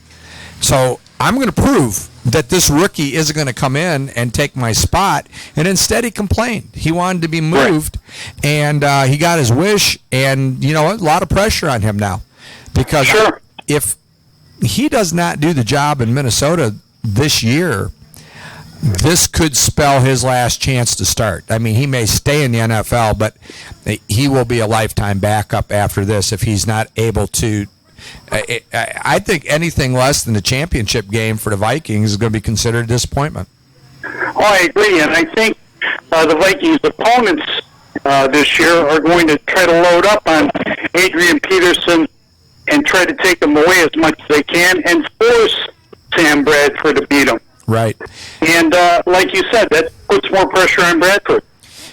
so I'm going to prove that this rookie isn't going to come in and take my spot. And instead he complained. He wanted to be moved, right. And he got his wish, and, you know, a lot of pressure on him now. Because if he does not do the job in Minnesota this year, this could spell his last chance to start. I mean, he may stay in the NFL, but he will be a lifetime backup after this if he's not able to. I think anything less than the championship game for the Vikings is going to be considered a disappointment. Oh, I agree, and I think the Vikings' opponents this year are going to try to load up on Adrian Peterson and try to take them away as much as they can and force Sam Bradford to beat him. Right. And like you said, that puts more pressure on Bradford.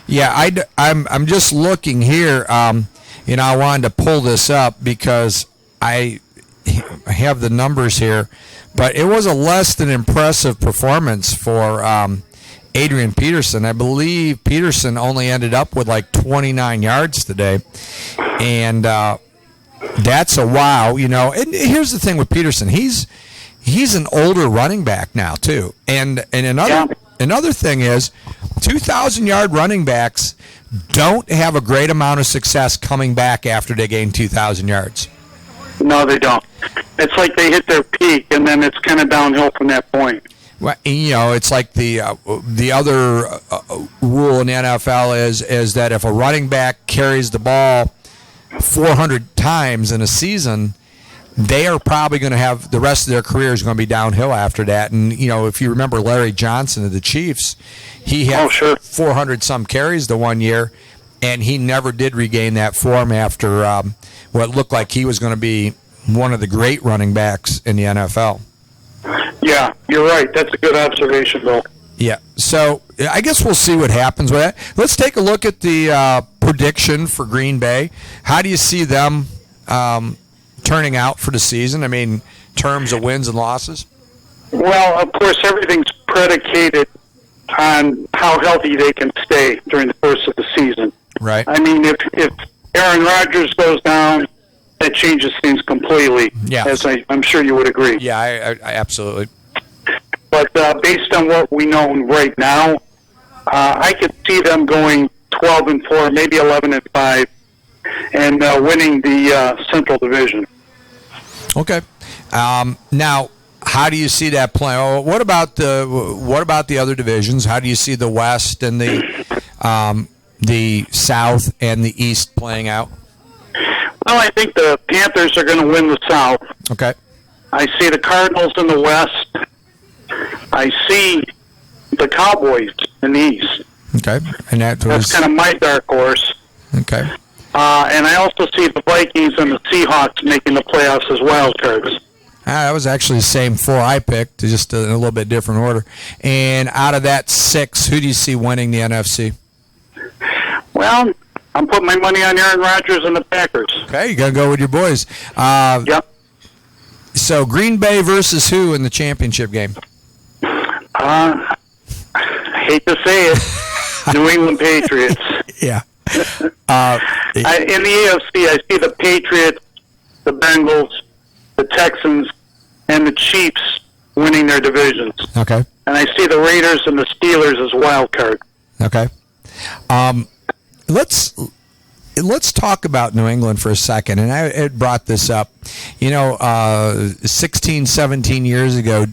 Yeah, I'm just looking here. You know, I wanted to pull this up because I have the numbers here, but it was a less than impressive performance for Adrian Peterson. I believe Peterson only ended up with like 29 yards today, and that's a wow. You know, and here's the thing with Peterson, he's an older running back now too, and another thing is 2,000-yard running backs don't have a great amount of success coming back after they gain 2,000 yards. No, they don't. It's like they hit their peak, and then it's kind of downhill from that point. Well, you know, it's like the other rule in the NFL is that if a running back carries the ball 400 times in a season, they are probably going to have the rest of their career is going to be downhill after that. And, you know, if you remember Larry Johnson of the Chiefs, he had 400 some carries the one year, and he never did regain that form after what looked like he was going to be one of the great running backs in the NFL. Yeah, you're right. That's a good observation, Bill. Yeah. So I guess we'll see what happens with that. Let's take a look at the prediction for Green Bay? How do you see them turning out for the season? I mean, in terms of wins and losses? Well, of course, everything's predicated on how healthy they can stay during the course of the season. Right. I mean, if Aaron Rodgers goes down, that changes things completely. Yeah. As I'm sure you would agree. Yeah, I absolutely. But based on what we know right now, I could see them going 12-4, maybe 11-5, and winning the Central Division. Okay. Now, how do you see that playing? Oh, what about the other divisions? How do you see the West and the South and the East playing out? Well, I think the Panthers are going to win the South. Okay. I see the Cardinals in the West. I see the Cowboys in the East. Okay. And That's kind of my dark horse. Okay. And I also see the Vikings and the Seahawks making the playoffs as wild cards. That was actually the same four I picked, just in a little bit different order. And out of that six, who do you see winning the NFC? Well, I'm putting my money on Aaron Rodgers and the Packers. Okay, you got to go with your boys. Yep. So Green Bay versus who in the championship game? I hate to say it, New England Patriots. Yeah. In the AFC, I see the Patriots, the Bengals, the Texans, and the Chiefs winning their divisions. Okay. And I see the Raiders and the Steelers as wild card. Okay. Let's talk about New England for a second. And I had brought this up. 16, 17 years ago,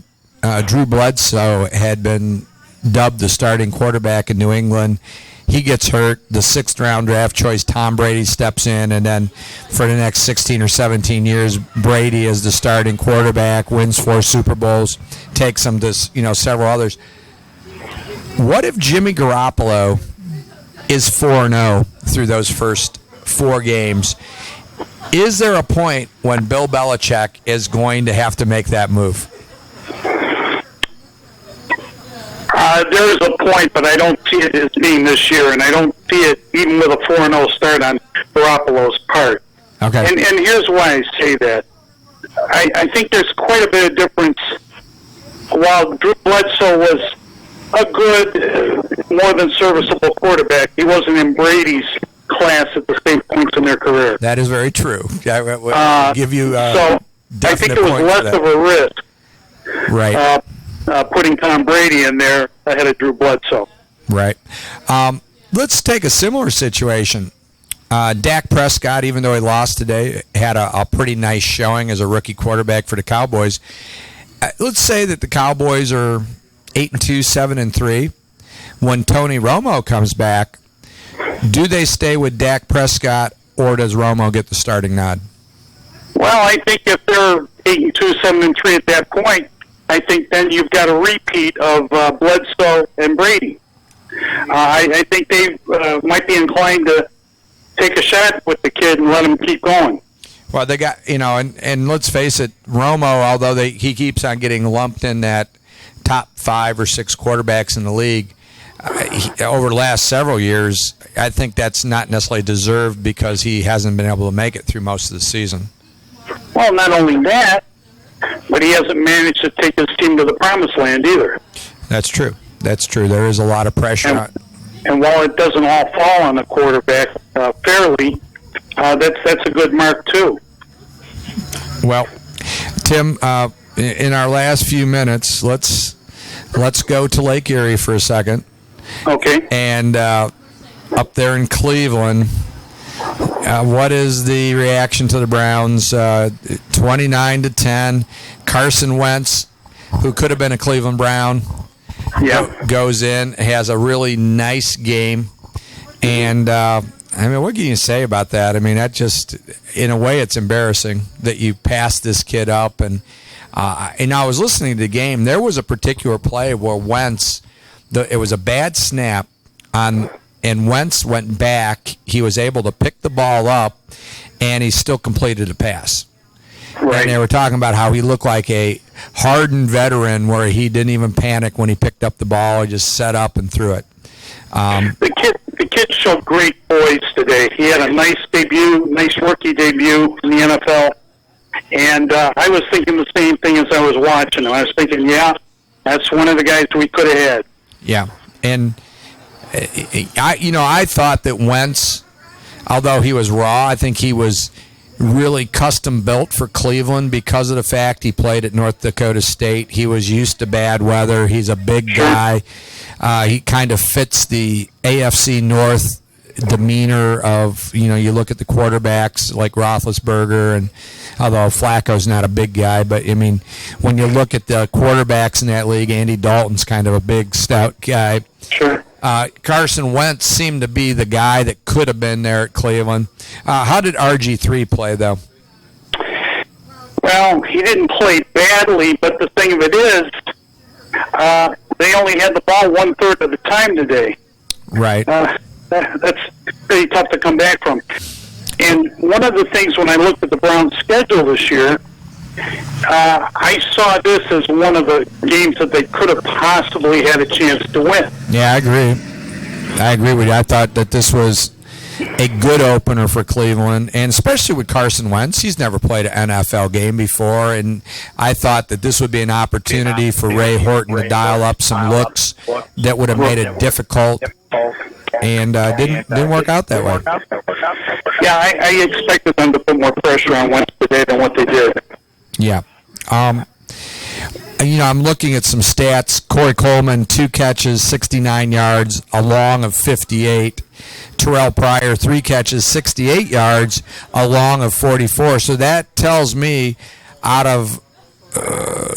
Drew Bledsoe had been dubbed the starting quarterback in New England. He gets hurt. The sixth-round draft choice, Tom Brady, steps in, and then for the next 16 or 17 years, Brady is the starting quarterback, wins 4 Super Bowls, takes them to several others. What if Jimmy Garoppolo is 4-0 through those first 4 games? Is there a point when Bill Belichick is going to have to make that move? There is a point, but I don't see it as being this year, and I don't see it even with a 4-0 start on Garoppolo's part. Okay. And here's why I say that. I think there's quite a bit of difference. While Drew Bledsoe was a good, more than serviceable quarterback, he wasn't in Brady's class at the same points in their career. That is very true. I will give you so I think it was less of a risk. Right. Putting Tom Brady in there ahead of Drew Bledsoe. Right. Let's take a similar situation. Dak Prescott, even though he lost today, had a pretty nice showing as a rookie quarterback for the Cowboys. Let's say that the Cowboys are 8-2, 7-3. When Tony Romo comes back, do they stay with Dak Prescott, or does Romo get the starting nod? Well, I think if they're 8-2, 7-3 at that point, I think then you've got a repeat of Bledsoe and Brady. I think they might be inclined to take a shot with the kid and let him keep going. Well, they got, and let's face it, Romo, although he keeps on getting lumped in that top 5 or 6 quarterbacks in the league, over the last several years, I think that's not necessarily deserved because he hasn't been able to make it through most of the season. Well, not only that, but he hasn't managed to take his team to the promised land either. That's true. That's true. There is a lot of pressure. And while it doesn't all fall on the quarterback fairly, that's a good mark too. Well, Tim, in our last few minutes, let's go to Lake Erie for a second. Okay. And up there in Cleveland, what is the reaction to the Browns? 29-10. Carson Wentz, who could have been a Cleveland Brown, goes in, has a really nice game. And, what can you say about that? I mean, that just, in a way, it's embarrassing that you passed this kid up. And I was listening to the game. There was a particular play where Wentz, it was a bad snap and Wentz went back. He was able to pick the ball up, and he still completed a pass. Right. And they were talking about how he looked like a hardened veteran where he didn't even panic when he picked up the ball. He just set up and threw it. The the kid showed great poise today. He had a nice debut, nice rookie debut in the NFL. And I was thinking the same thing as I was watching him. I was thinking, yeah, that's one of the guys we could have had. Yeah, and I thought that Wentz, although he was raw, I think he was really custom built for Cleveland because of the fact he played at North Dakota State. He was used to bad weather. He's a big guy. He kind of fits the AFC North demeanor of, you look at the quarterbacks like Roethlisberger, and although Flacco's not a big guy, but I mean, when you look at the quarterbacks in that league, Andy Dalton's kind of a big, stout guy. Sure. Carson Wentz seemed to be the guy that could have been there at Cleveland. How did RG3 play, though? Well, he didn't play badly, but the thing of it is, they only had the ball 1/3 of the time today. Right. That's pretty tough to come back from. And one of the things when I looked at the Browns' schedule this year, I saw this as one of the games that they could have possibly had a chance to win. Yeah, I agree. I agree with you. I thought that this was a good opener for Cleveland, and especially with Carson Wentz. He's never played an NFL game before, and I thought that this would be an opportunity for Ray Horton to dial up some looks that would have made it difficult, and didn't work out that way. Yeah, I expected them to put more pressure on Wentz today than what they did. Yeah. I'm looking at some stats. Corey Coleman, 2 catches, 69 yards, a long of 58. Terrell Pryor, 3 catches, 68 yards, a long of 44. So that tells me out of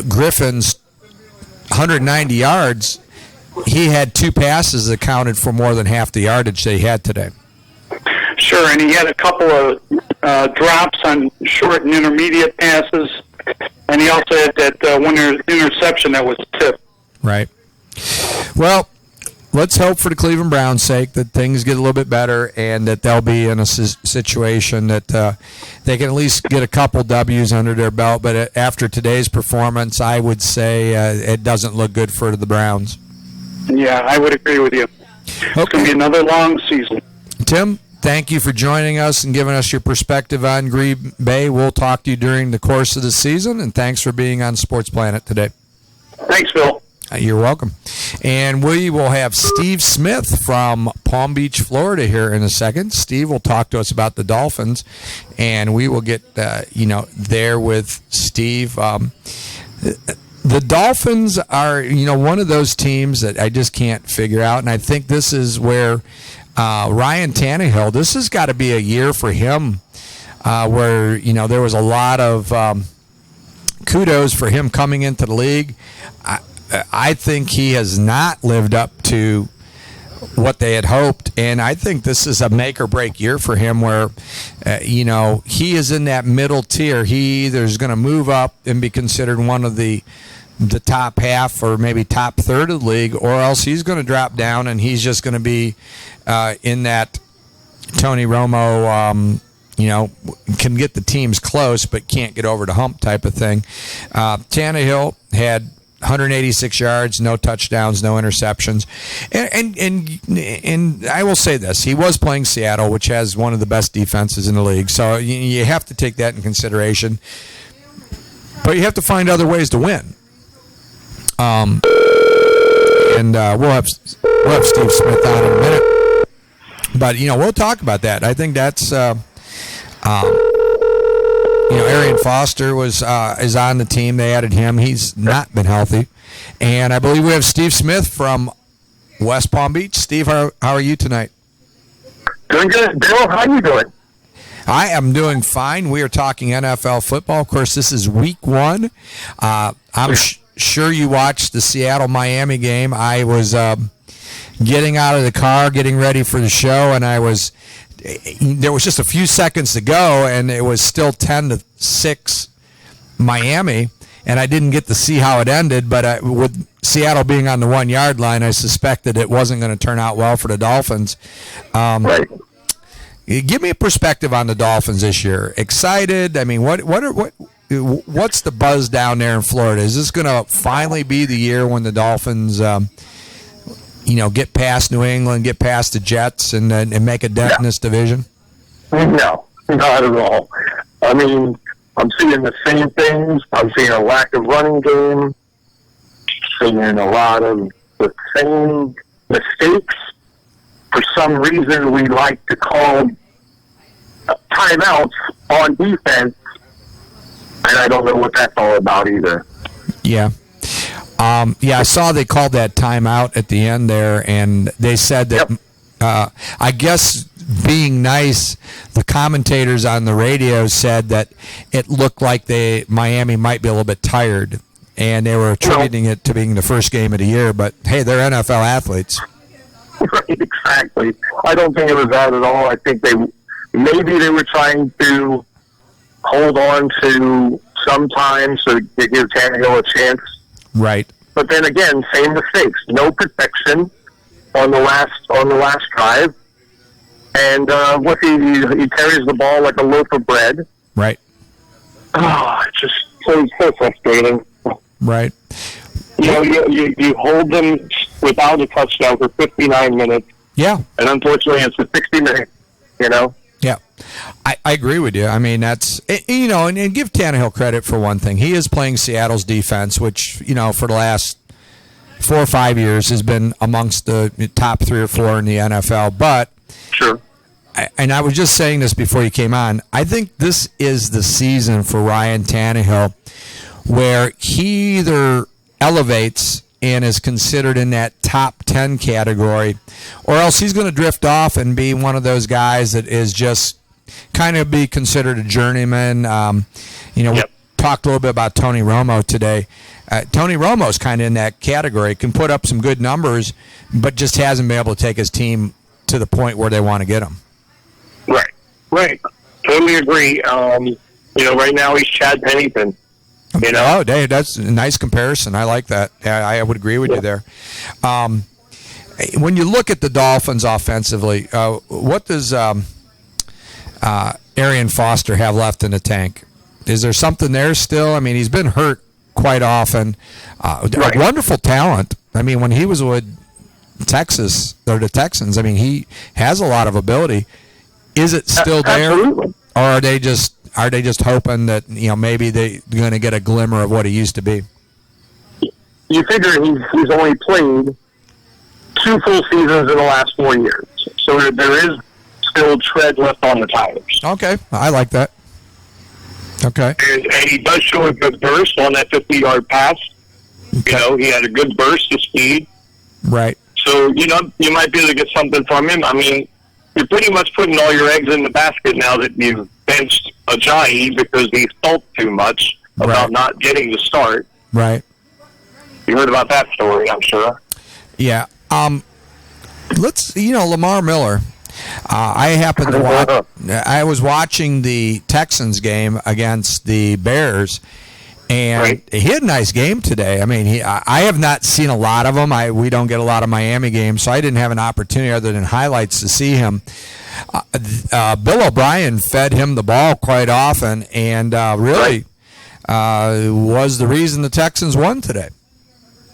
Griffin's 190 yards, he had 2 passes that counted for more than half the yardage they had today. Sure, and he had a couple of drops on short and intermediate passes, and he also had that one interception that was tipped. Right. Well, let's hope for the Cleveland Browns' sake that things get a little bit better and that they'll be in a situation that they can at least get a couple W's under their belt. But after today's performance, I would say it doesn't look good for the Browns. Yeah, I would agree with you. It's going to be another long season. Tim, thank you for joining us and giving us your perspective on Green Bay. We'll talk to you during the course of the season, and thanks for being on Sports Planet today. Thanks, Bill. You're welcome. And we will have Steve Smith from Palm Beach, Florida here in a second. Steve will talk to us about the Dolphins, and we will get there with Steve. The Dolphins are, one of those teams that I just can't figure out, and I think this is where Ryan Tannehill, this has got to be a year for him where, there was a lot of kudos for him coming into the league. I think he has not lived up to what they had hoped, and I think this is a make-or-break year for him where, he is in that middle tier. He either is going to move up and be considered one of the top half or maybe top third of the league, or else he's going to drop down and he's just going to be in that Tony Romo, can get the teams close but can't get over the hump type of thing. Tannehill had 186 yards, no touchdowns, no interceptions. And I will say this, he was playing Seattle, which has one of the best defenses in the league. So you have to take that in consideration. But you have to find other ways to win. We'll have Steve Smith on in a minute. But, we'll talk about that. I think that's Arian Foster is on the team. They added him. He's not been healthy. And I believe we have Steve Smith from West Palm Beach. Steve, how are you tonight? Doing good. Bill, how are you doing? I am doing fine. We are talking NFL football. Of course, this is week 1. I'm sure you watched the Seattle-Miami game. I was getting out of the car, getting ready for the show, and there was just a few seconds to go, and it was still 10-6 Miami, and I didn't get to see how it ended, but with Seattle being on the 1-yard line, I suspected it wasn't going to turn out well for the Dolphins. Right. Give me a perspective on the Dolphins this year. Excited? I mean, what's the buzz down there in Florida? Is this going to finally be the year when the Dolphins, get past New England, get past the Jets, and make a dent in this division? No, not at all. I mean, I'm seeing the same things. I'm seeing a lack of running game, seeing a lot of the same mistakes. For some reason, we like to call timeouts on defense, and I don't know what that's all about either. Yeah. I saw they called that timeout at the end there, and they said that, I guess being nice, the commentators on the radio said that it looked like Miami might be a little bit tired, and they were attributing it to being the first game of the year, but hey, they're NFL athletes. Right, exactly. I don't think it was that at all. I think maybe they were trying to hold on to some time so to give Tannehill a chance. Right. But then again, same mistakes. No protection on the last drive. And he carries the ball like a loaf of bread. Right. Oh, it's just so frustrating. Right. You hold them without a touchdown for 59 minutes. Yeah. And unfortunately, it's a 60 minutes, Yeah. I agree with you. I mean, that's, and give Tannehill credit for one thing. He is playing Seattle's defense, which, for the last 4 or 5 years has been amongst the top 3 or 4 in the NFL. But, sure. And I was just saying this before you came on, I think this is the season for Ryan Tannehill where he either elevates and is considered in that top 10 category, or else he's going to drift off and be one of those guys that is just kind of be considered a journeyman. We talked a little bit about Tony Romo today. Tony Romo's kind of in that category, can put up some good numbers, but just hasn't been able to take his team to the point where they want to get him. Right. Totally agree. Right now he's Chad Pennington. Oh, Dave, that's a nice comparison. I like that. I would agree with you there. When you look at the Dolphins offensively, what does Arian Foster have left in the tank? Is there something there still? I mean, he's been hurt quite often. A wonderful talent. I mean, when he was with Texas or the Texans, I mean, he has a lot of ability. Is it still there, Absolutely. or are they just hoping that maybe they're going to get a glimmer of what he used to be? You figure he's only played 2 full seasons in the last 4 years, so there is still tread left on the tires. Okay, I like that. Okay, and he does show a good burst on that 50-yard pass. Okay. He had a good burst of speed. Right. So you might be able to get something from him. I mean, you're pretty much putting all your eggs in the basket now that you've benched Ajayi because he felt too much about not getting the start. Right. You heard about that story, I'm sure. Yeah. Lamar Miller. I happened to watch. I was watching the Texans game against the Bears, and he had a nice game today. I mean, I have not seen a lot of them. We don't get a lot of Miami games, so I didn't have an opportunity other than highlights to see him. Bill O'Brien fed him the ball quite often, and really was the reason the Texans won today.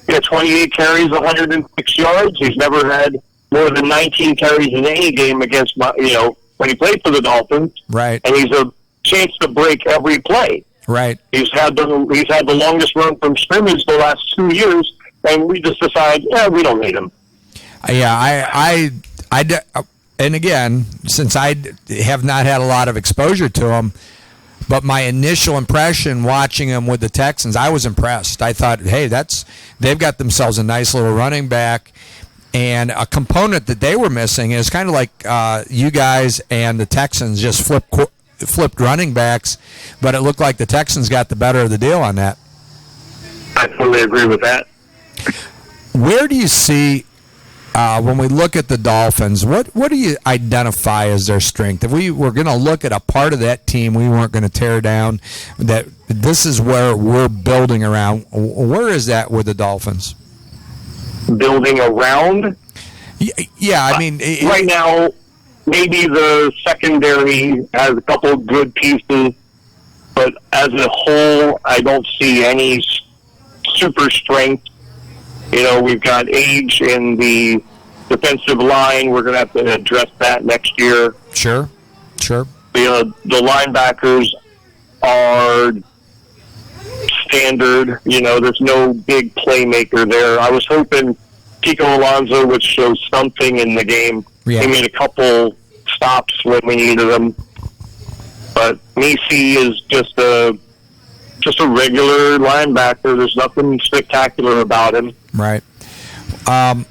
Yeah, 28 carries, 106 yards. He's never had more than 19 carries in any game against, when he played for the Dolphins. Right. And he's a chance to break every play. Right. He's had the longest run from scrimmage the last 2 years, and we just decide, we don't need him. Yeah, and again, since I have not had a lot of exposure to him, but my initial impression watching him with the Texans, I was impressed. I thought, hey, they've got themselves a nice little running back. And a component that they were missing is kind of like you guys and the Texans just flipped running backs, but it looked like the Texans got the better of the deal on that. I totally agree with that. Where do you see, when we look at the Dolphins, what do you identify as their strength? If we were going to look at a part of that team we weren't going to tear down, that this is where we're building around, where is that with the Dolphins? Building around? Yeah, I mean... right now, maybe the secondary has a couple of good pieces, but as a whole, I don't see any super strength We've got age in the defensive line. We're going to have to address that next year. Sure. The linebackers are standard. There's no big playmaker there. I was hoping Pico Alonso would show something in the game. Yeah. He made a couple stops when we needed them. But Macy is just a regular linebacker. There's nothing spectacular about him. Right. The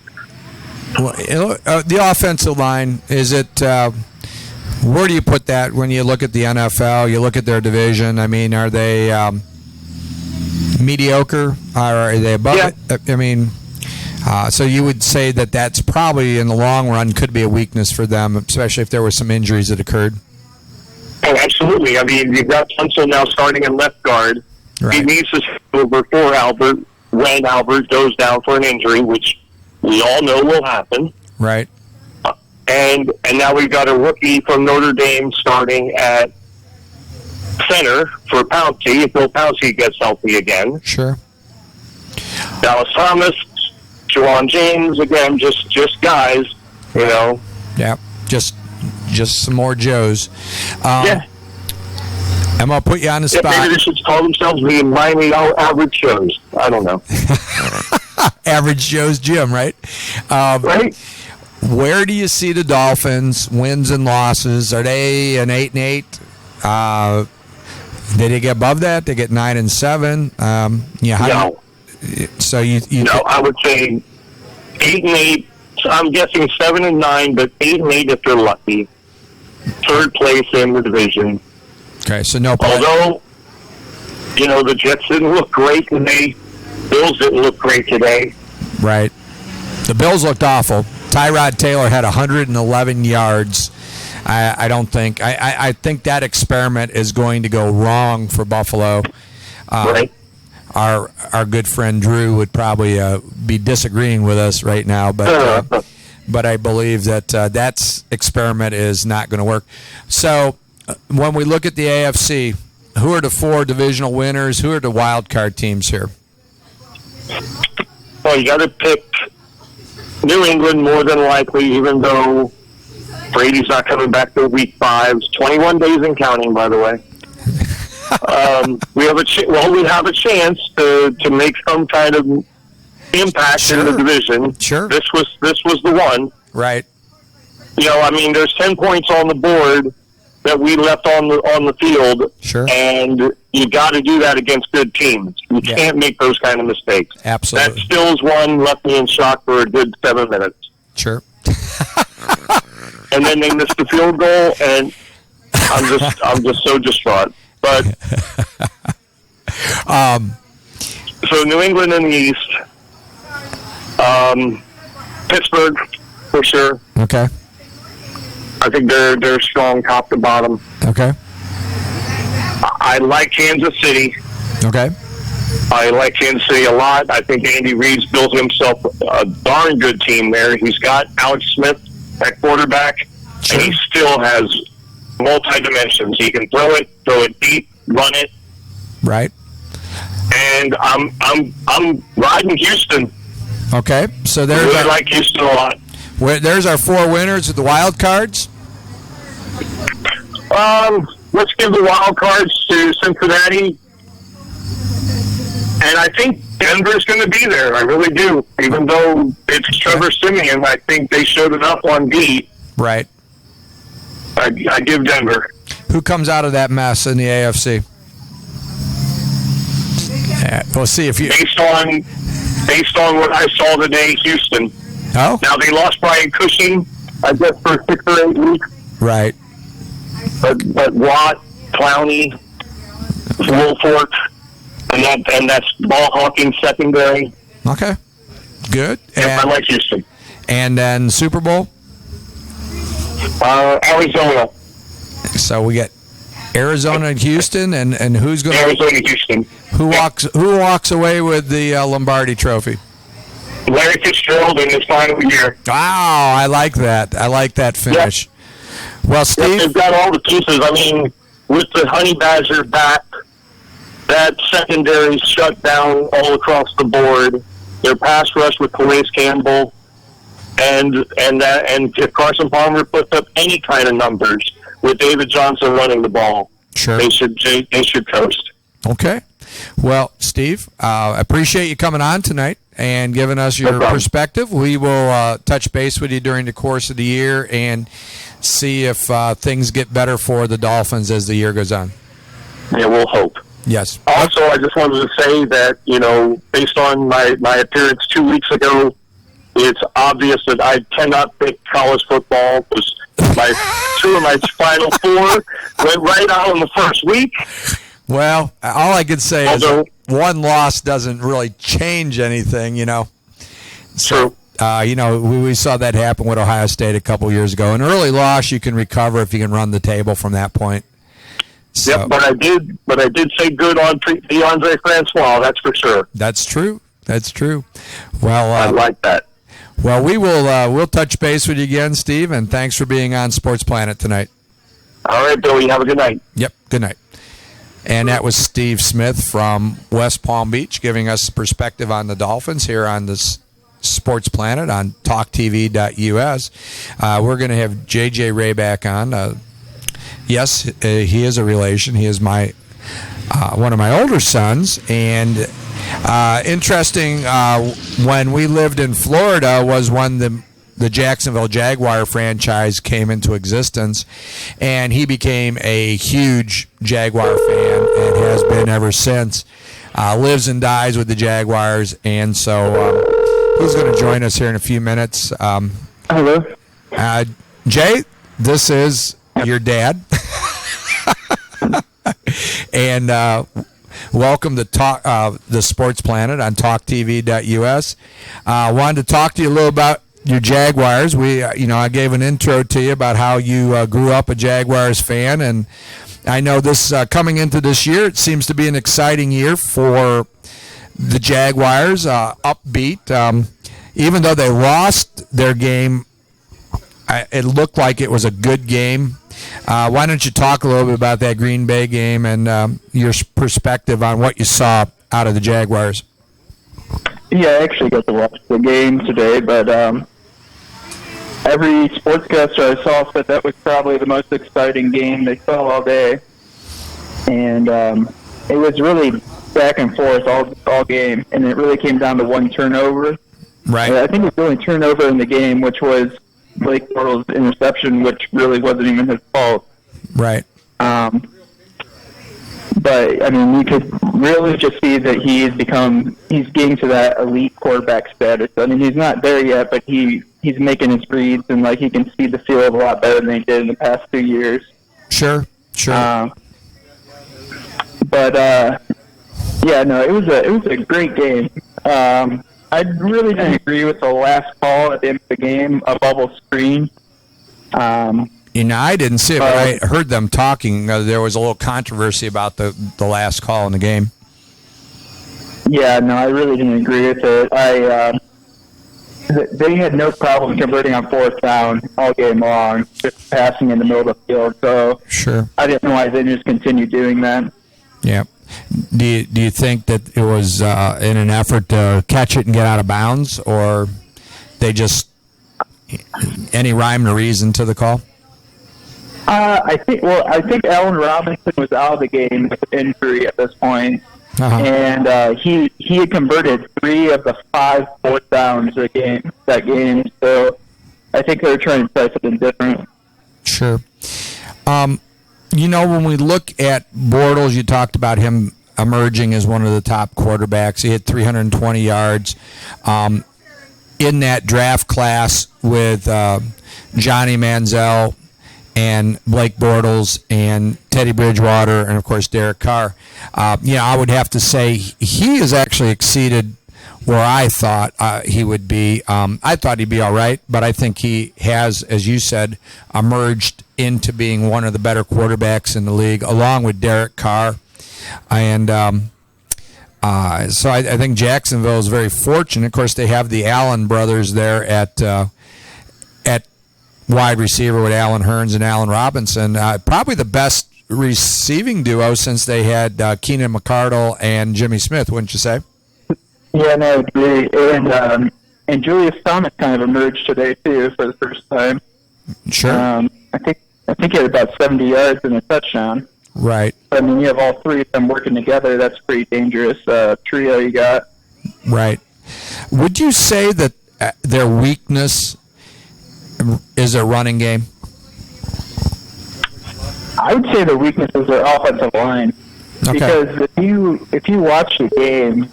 offensive line, is it... where do you put that when you look at the NFL? You look at their division. I mean, are they mediocre? Or are they above Yeah. it? I mean, so you would say that that's probably in the long run could be a weakness for them, especially if there were some injuries that occurred. Oh, absolutely. I mean, you've got Tunsil now starting in left guard. Right. He needs to start over for Albert when Albert goes down for an injury, which we all know will happen. Right. And now we've got a rookie from Notre Dame starting at center for Pouncey, if Bill Pouncey gets healthy again. Sure. Dallas Thomas, Juwan James, again, just guys, Yeah. Just some more Joes. Yeah. I'm going to put you on the Yeah, spot. maybe they should call themselves the Miami Average Shows. I don't know. Average Joe's Gym, right? Right? Where do you see the Dolphins' wins and losses? Are they an 8-8? Did they get above that? They get 9-7. No. So you No, I would say 8-8. So I'm guessing 7-9, but 8-8 if they're lucky. Third place in the division. okay? So no play. Although, the Jets didn't look great today. Bills didn't look great today. Right. The Bills looked awful. Tyrod Taylor had 111 yards. I don't think. I think that experiment is going to go wrong for Buffalo. Right? Our good friend Drew would probably be disagreeing with us right now, but I believe that that experiment is not going to work. So when we look at the AFC, who are the 4 divisional winners? Who are the wild card teams here? Well, you got to pick New England more than likely, even though Brady's not coming back till week 5. It's 21 days and counting, by the way. We have a chance to make some kind of impact in the division. Sure. This was the one. Right. There's 10 points on the board that we left on the field. Sure. And you got to do that against good teams. You Yeah. can't make those kind of mistakes. Absolutely. That Stills one left me in shock for a good 7 minutes. Sure. And then they missed the field goal, and I'm just so distraught. But so New England in the East, Pittsburgh for sure. Okay. I think they're strong top to bottom. Okay. I like Kansas City. Okay. I like Kansas City a lot. I think Andy Reid's built himself a darn good team there. He's got Alex Smith at quarterback, and he still has multi-dimensions. He can throw it deep, run it. Right. And I'm riding Houston. Okay. So I there's really like Houston a lot. there's our 4 winners of the wild cards. Let's give the wild cards to Cincinnati. And I think Denver's going to be there. I really do. Even though it's Trevor Siemian, I think they showed enough on D. Right. I give Denver. Who comes out of that mess in the AFC? We'll see if you. Based on what I saw today, Houston. Oh. Now they lost Brian Cushing, I guess, for 6 or 8 weeks. Right. But Watt, Clowney, Wolford, and that's ball hawking secondary. Okay. Good. I like Houston. And then Super Bowl. Arizona. So we get Arizona and Houston, and who's going? Arizona, Houston. Who walks away with the Lombardi Trophy? Larry Fitzgerald in his final year. Wow, I like that. I like that finish. Well, Steve, They've got all the pieces. I mean, with the Honey Badger back, that secondary shut down all across the board. their pass rush with Calais Campbell, and if Carson Palmer puts up any kind of numbers with David Johnson running the ball, Sure. they should coast. Okay. Well, Steve, appreciate you coming on tonight and giving us your problem. perspective. We will touch base with you during the course of the year and see if things get better for the Dolphins as the year goes on. Yeah, we'll hope. Yes. Also, I just wanted to say that, based on my appearance 2 weeks ago, it's obvious that I cannot pick college football because two of my final four went right out in the first week. Well, all I can say Although- is one loss doesn't really change anything, True. We saw that happen with Ohio State a couple years ago. An early loss, you can recover if you can run the table from that point. So, Yep, but I did say good on DeAndre Francois, that's for sure. That's true. That's true. Well, I like that. Well, we'll touch base with you again, Steve, and thanks for being on Sports Planet tonight. All right, Billy, have a good night. Yep, good night. And that was Steve Smith from West Palm Beach giving us a perspective on the Dolphins here on this Sports Planet on talktv.us. We're going to have J.J. Ray back on. Yes, he is a relation. He is one of my older sons, and interesting, when we lived in Florida was when the Jacksonville Jaguar franchise came into existence, and he became a huge Jaguar fan and has been ever since. Lives and dies with the Jaguars, and so he's going to join us here in a few minutes. Hello. Jay, this is your dad. And welcome to the Sports Planet on talktv.us. Wanted to talk to you a little about your Jaguars. I gave an intro to you about how you grew up a Jaguars fan, and I know this coming into this year, it seems to be an exciting year for the Jaguars. Upbeat, even though they lost their game, it looked like it was a good game. Why don't you talk a little bit about that Green Bay game and your perspective on what you saw out of the Jaguars? Yeah, I actually got to watch the game today, but every sportscaster I saw said that was probably the most exciting game they saw all day. And it was really back and forth all game, and it really came down to one turnover. Right. I think it was the only turnover in the game, which was Blake Bortles' interception, which really wasn't even his fault. Right. But, I mean, you could really just see that he's getting to that elite quarterback status. I mean, he's not there yet, but he's making his reads, and, he can see the field a lot better than he did in the past 2 years. Sure. It was a great game. I really didn't agree with the last call at the end of the game, a bubble screen. I didn't see it, but I heard them talking. There was a little controversy about the last call in the game. Yeah, no, I really didn't agree with it. They had no problem converting on fourth down all game long, just passing in the middle of the field. So Sure. I didn't know why they didn't just continue doing that. Yeah. Do you think that it was in an effort to catch it and get out of bounds, or they just any rhyme or reason to the call? I think Allen Robinson was out of the game with injury at this point. Uh-huh. And he had converted 3 of the 5 fourth downs that game. So I think they were trying to try something different. Sure. When we look at Bortles, you talked about him emerging as one of the top quarterbacks. He had 320 yards. In that draft class with Johnny Manziel and Blake Bortles and Teddy Bridgewater and, of course, Derek Carr, I would have to say he has actually exceeded where I thought he would be. I thought he'd be all right, but I think he has, as you said, emerged into being one of the better quarterbacks in the league, along with Derek Carr. And so I think Jacksonville is very fortunate. Of course, they have the Allen brothers there at wide receiver with Allen Hurns and Allen Robinson. Probably the best receiving duo since they had Keenan McCardle and Jimmy Smith, wouldn't you say? Yeah, no, I agree. And Julius Thomas kind of emerged today too for the first time. Sure. I think he had about 70 yards and a touchdown. Right. I mean, you have all three of them working together. That's pretty dangerous trio you got. Right. Would you say that their weakness is their running game? I would say the weakness is their offensive line. Okay. Because if you watch the game,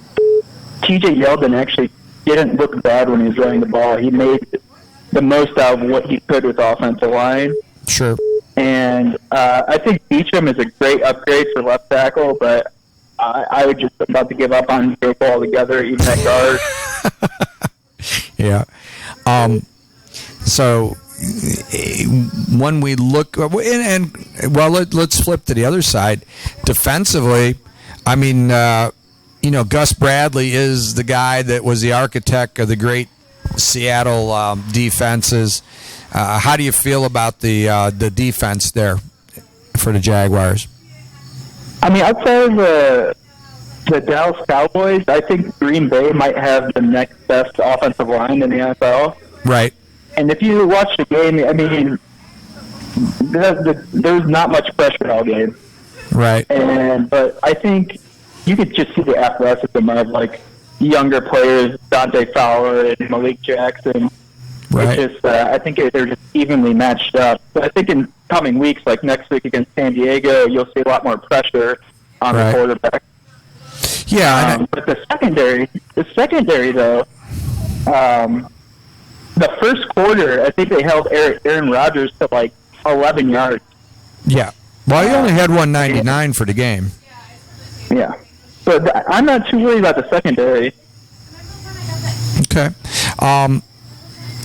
T.J. Yeldon actually didn't look bad when he was running the ball. He made the most out of what he could with the offensive line. Sure. And I think Beachum is a great upgrade for left tackle, but I would just about to give up on Drake altogether, even at guard. Yeah. So when we look, let's flip to the other side. Defensively, I mean, Gus Bradley is the guy that was the architect of the great Seattle defenses. How do you feel about the defense there for the Jaguars? I mean, outside of the Dallas Cowboys, I think Green Bay might have the next best offensive line in the NFL. Right. And if you watch the game, I mean, there's not much pressure all game. Right. But I think you could just see the athleticism of like younger players, Dante Fowler and Malik Jackson. Right. It's just, I think they're just evenly matched up. But I think in coming weeks, like next week against San Diego, you'll see a lot more pressure on the quarterback. Yeah. But the secondary though, the first quarter, I think they held Aaron Rodgers to like 11 yards. Yeah. Well, he only had 199 for the game. Yeah. So I'm not too worried about the secondary. Okay.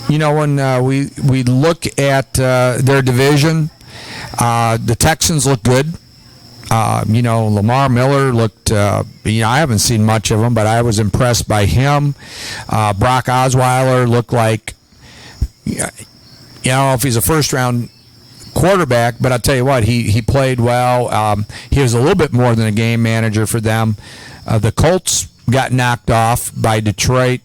When we look at their division, the Texans look good. Lamar Miller looked, I haven't seen much of him, but I was impressed by him. Brock Osweiler looked like, if he's a first-round quarterback, but I'll tell you what, he played well. He was a little bit more than a game manager for them. The Colts got knocked off by Detroit,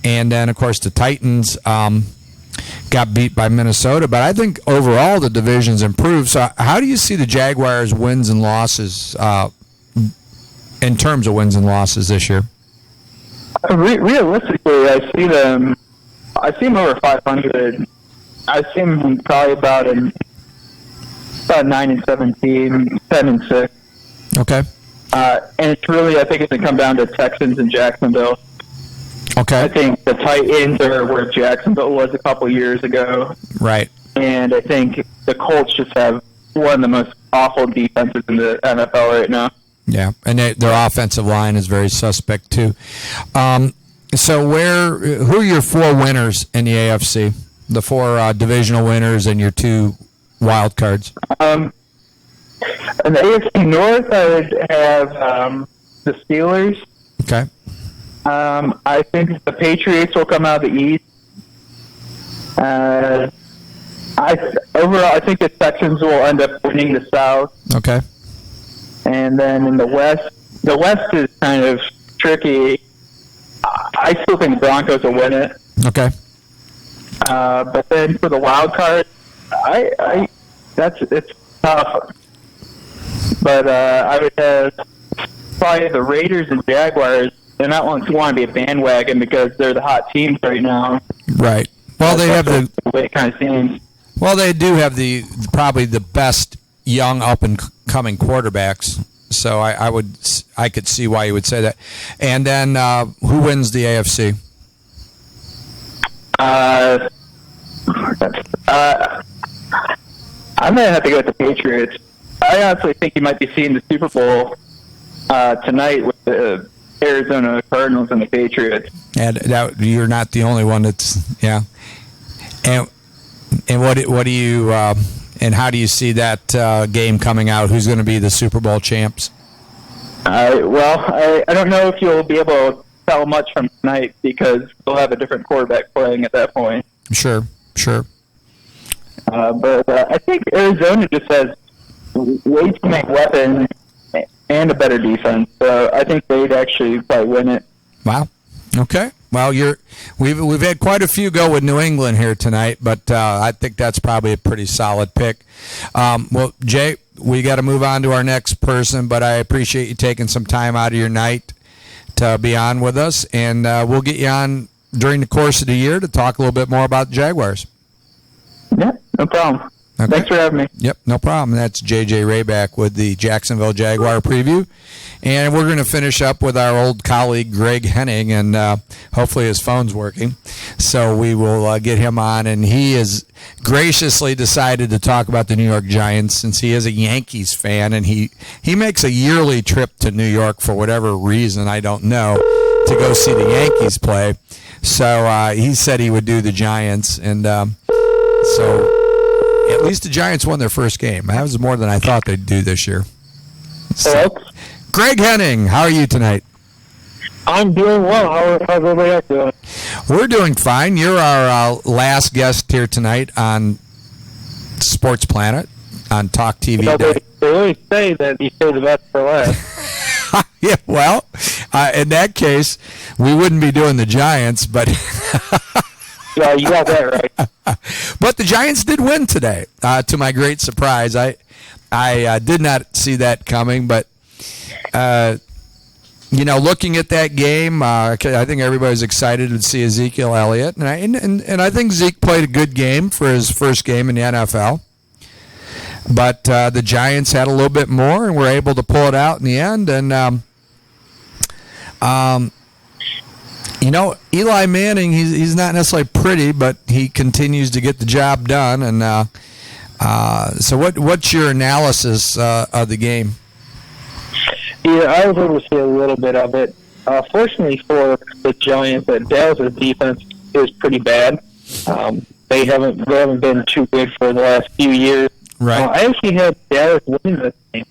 and then, of course, the Titans got beat by Minnesota. But I think overall the division's improved. So how do you see the Jaguars' wins and losses in terms of wins and losses this year? Realistically, I see them over 500. I see them probably about 9-17, 10-6. Okay. And it's really, I think it's going to come down to Texans and Jacksonville. Okay. I think the Titans are where Jacksonville was a couple years ago. Right. And I think the Colts just have one of the most awful defenses in the NFL right now. Yeah, and their offensive line is very suspect too. So who are your four winners in the AFC? The four divisional winners and your two wild cards? In the AFC North, I would have the Steelers. Okay. I think the Patriots will come out of the East. Overall, I think the Texans will end up winning the South. Okay. And then in the West is kind of tricky. I still think the Broncos will win it. Okay. But then for the wild card, it's tough. But I would have probably the Raiders and Jaguars. And I want to be a bandwagon because they're the hot teams right now. Right. Well, they have the way it kind of seems. Well, they do have probably the best young up and coming quarterbacks. So I could see why you would say that. And then who wins the AFC? I'm gonna have to go with the Patriots. I honestly think you might be seeing the Super Bowl tonight with the Arizona Cardinals and the Patriots. And you're not the only one that's And what do you and how do you see that game coming out? Who's going to be the Super Bowl champs? I don't know if you'll be able to tell much from tonight because we'll have a different quarterback playing at that point. Sure. But I think Arizona just has way too many weapons and a better defense. So I think they'd actually probably win it. Wow. Okay. Well, we've had quite a few go with New England here tonight, but I think that's probably a pretty solid pick. Well, Jay, we got to move on to our next person, but I appreciate you taking some time out of your night to be on with us, and we'll get you on during the course of the year to talk a little bit more about the Jaguars. Yeah, no problem. Okay. Thanks for having me. Yep, no problem. That's J.J. Rayback with the Jacksonville Jaguar preview. And we're going to finish up with our old colleague, Greg Henning, and hopefully his phone's working. So we will get him on. And he has graciously decided to talk about the New York Giants since he is a Yankees fan. And he makes a yearly trip to New York for whatever reason, I don't know, to go see the Yankees play. So he said he would do the Giants. And so at least the Giants won their first game. That was more than I thought they'd do this year. So, Greg Henning, how are you tonight? I'm doing well. How's everybody else doing? We're doing fine. You're our last guest here tonight on Sports Planet on Talk TV. They always say that you say the best for last. Yeah, well, in that case, we wouldn't be doing the Giants, but... Yeah, you got that right. But the Giants did win today, to my great surprise. I did not see that coming, but looking at that game, I think everybody's excited to see Ezekiel Elliott, and I think Zeke played a good game for his first game in the NFL. But the Giants had a little bit more and were able to pull it out in the end, and Eli Manning, he's not necessarily pretty, but he continues to get the job done. And so what's your analysis of the game? Yeah, I was able to see a little bit of it. Fortunately for the Giants, Dallas' defense is pretty bad. They haven't been too good for the last few years. Right. I actually had Dallas winning this game.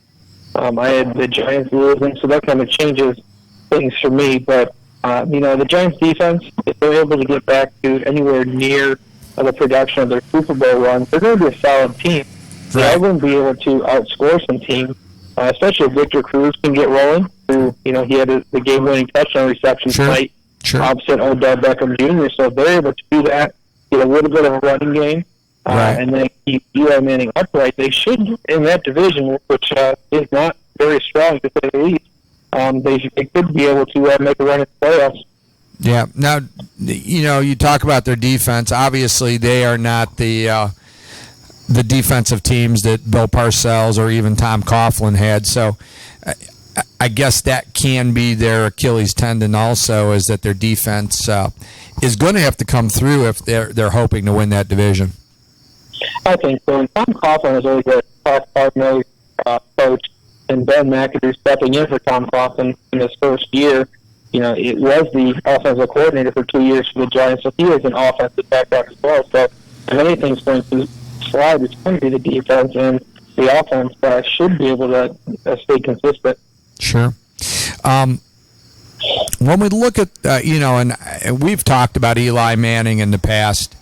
I had the Giants losing, so that kind of changes things for me. But the Giants defense, if they're able to get back to anywhere near the production of their Super Bowl run, they're going to be a solid team. Right. They're going to be able to outscore some teams, especially if Victor Cruz can get rolling. Who, he had the game-winning touchdown reception tonight opposite Odell Beckham Jr. So if they're able to do that, get a little bit of a running game, and then keep Eli Manning upright, they should, in that division, which is not very strong to say the least, they could be able to make a run at the playoffs. Yeah. Now, you talk about their defense. Obviously, they are not the defensive teams that Bill Parcells or even Tom Coughlin had. So, I guess that can be their Achilles tendon. Also, is that their defense is going to have to come through if they're hoping to win that division. I think so. And Tom Coughlin is always a tough, coach. And Ben McAdoo stepping in for Tom Coughlin in his first year, it was the offensive coordinator for 2 years for the Giants, so he is an offensive background as well. So if anything's going to slide, it's going to be the defense, and the offense should be able to stay consistent. Sure. When we look at, and we've talked about Eli Manning in the past,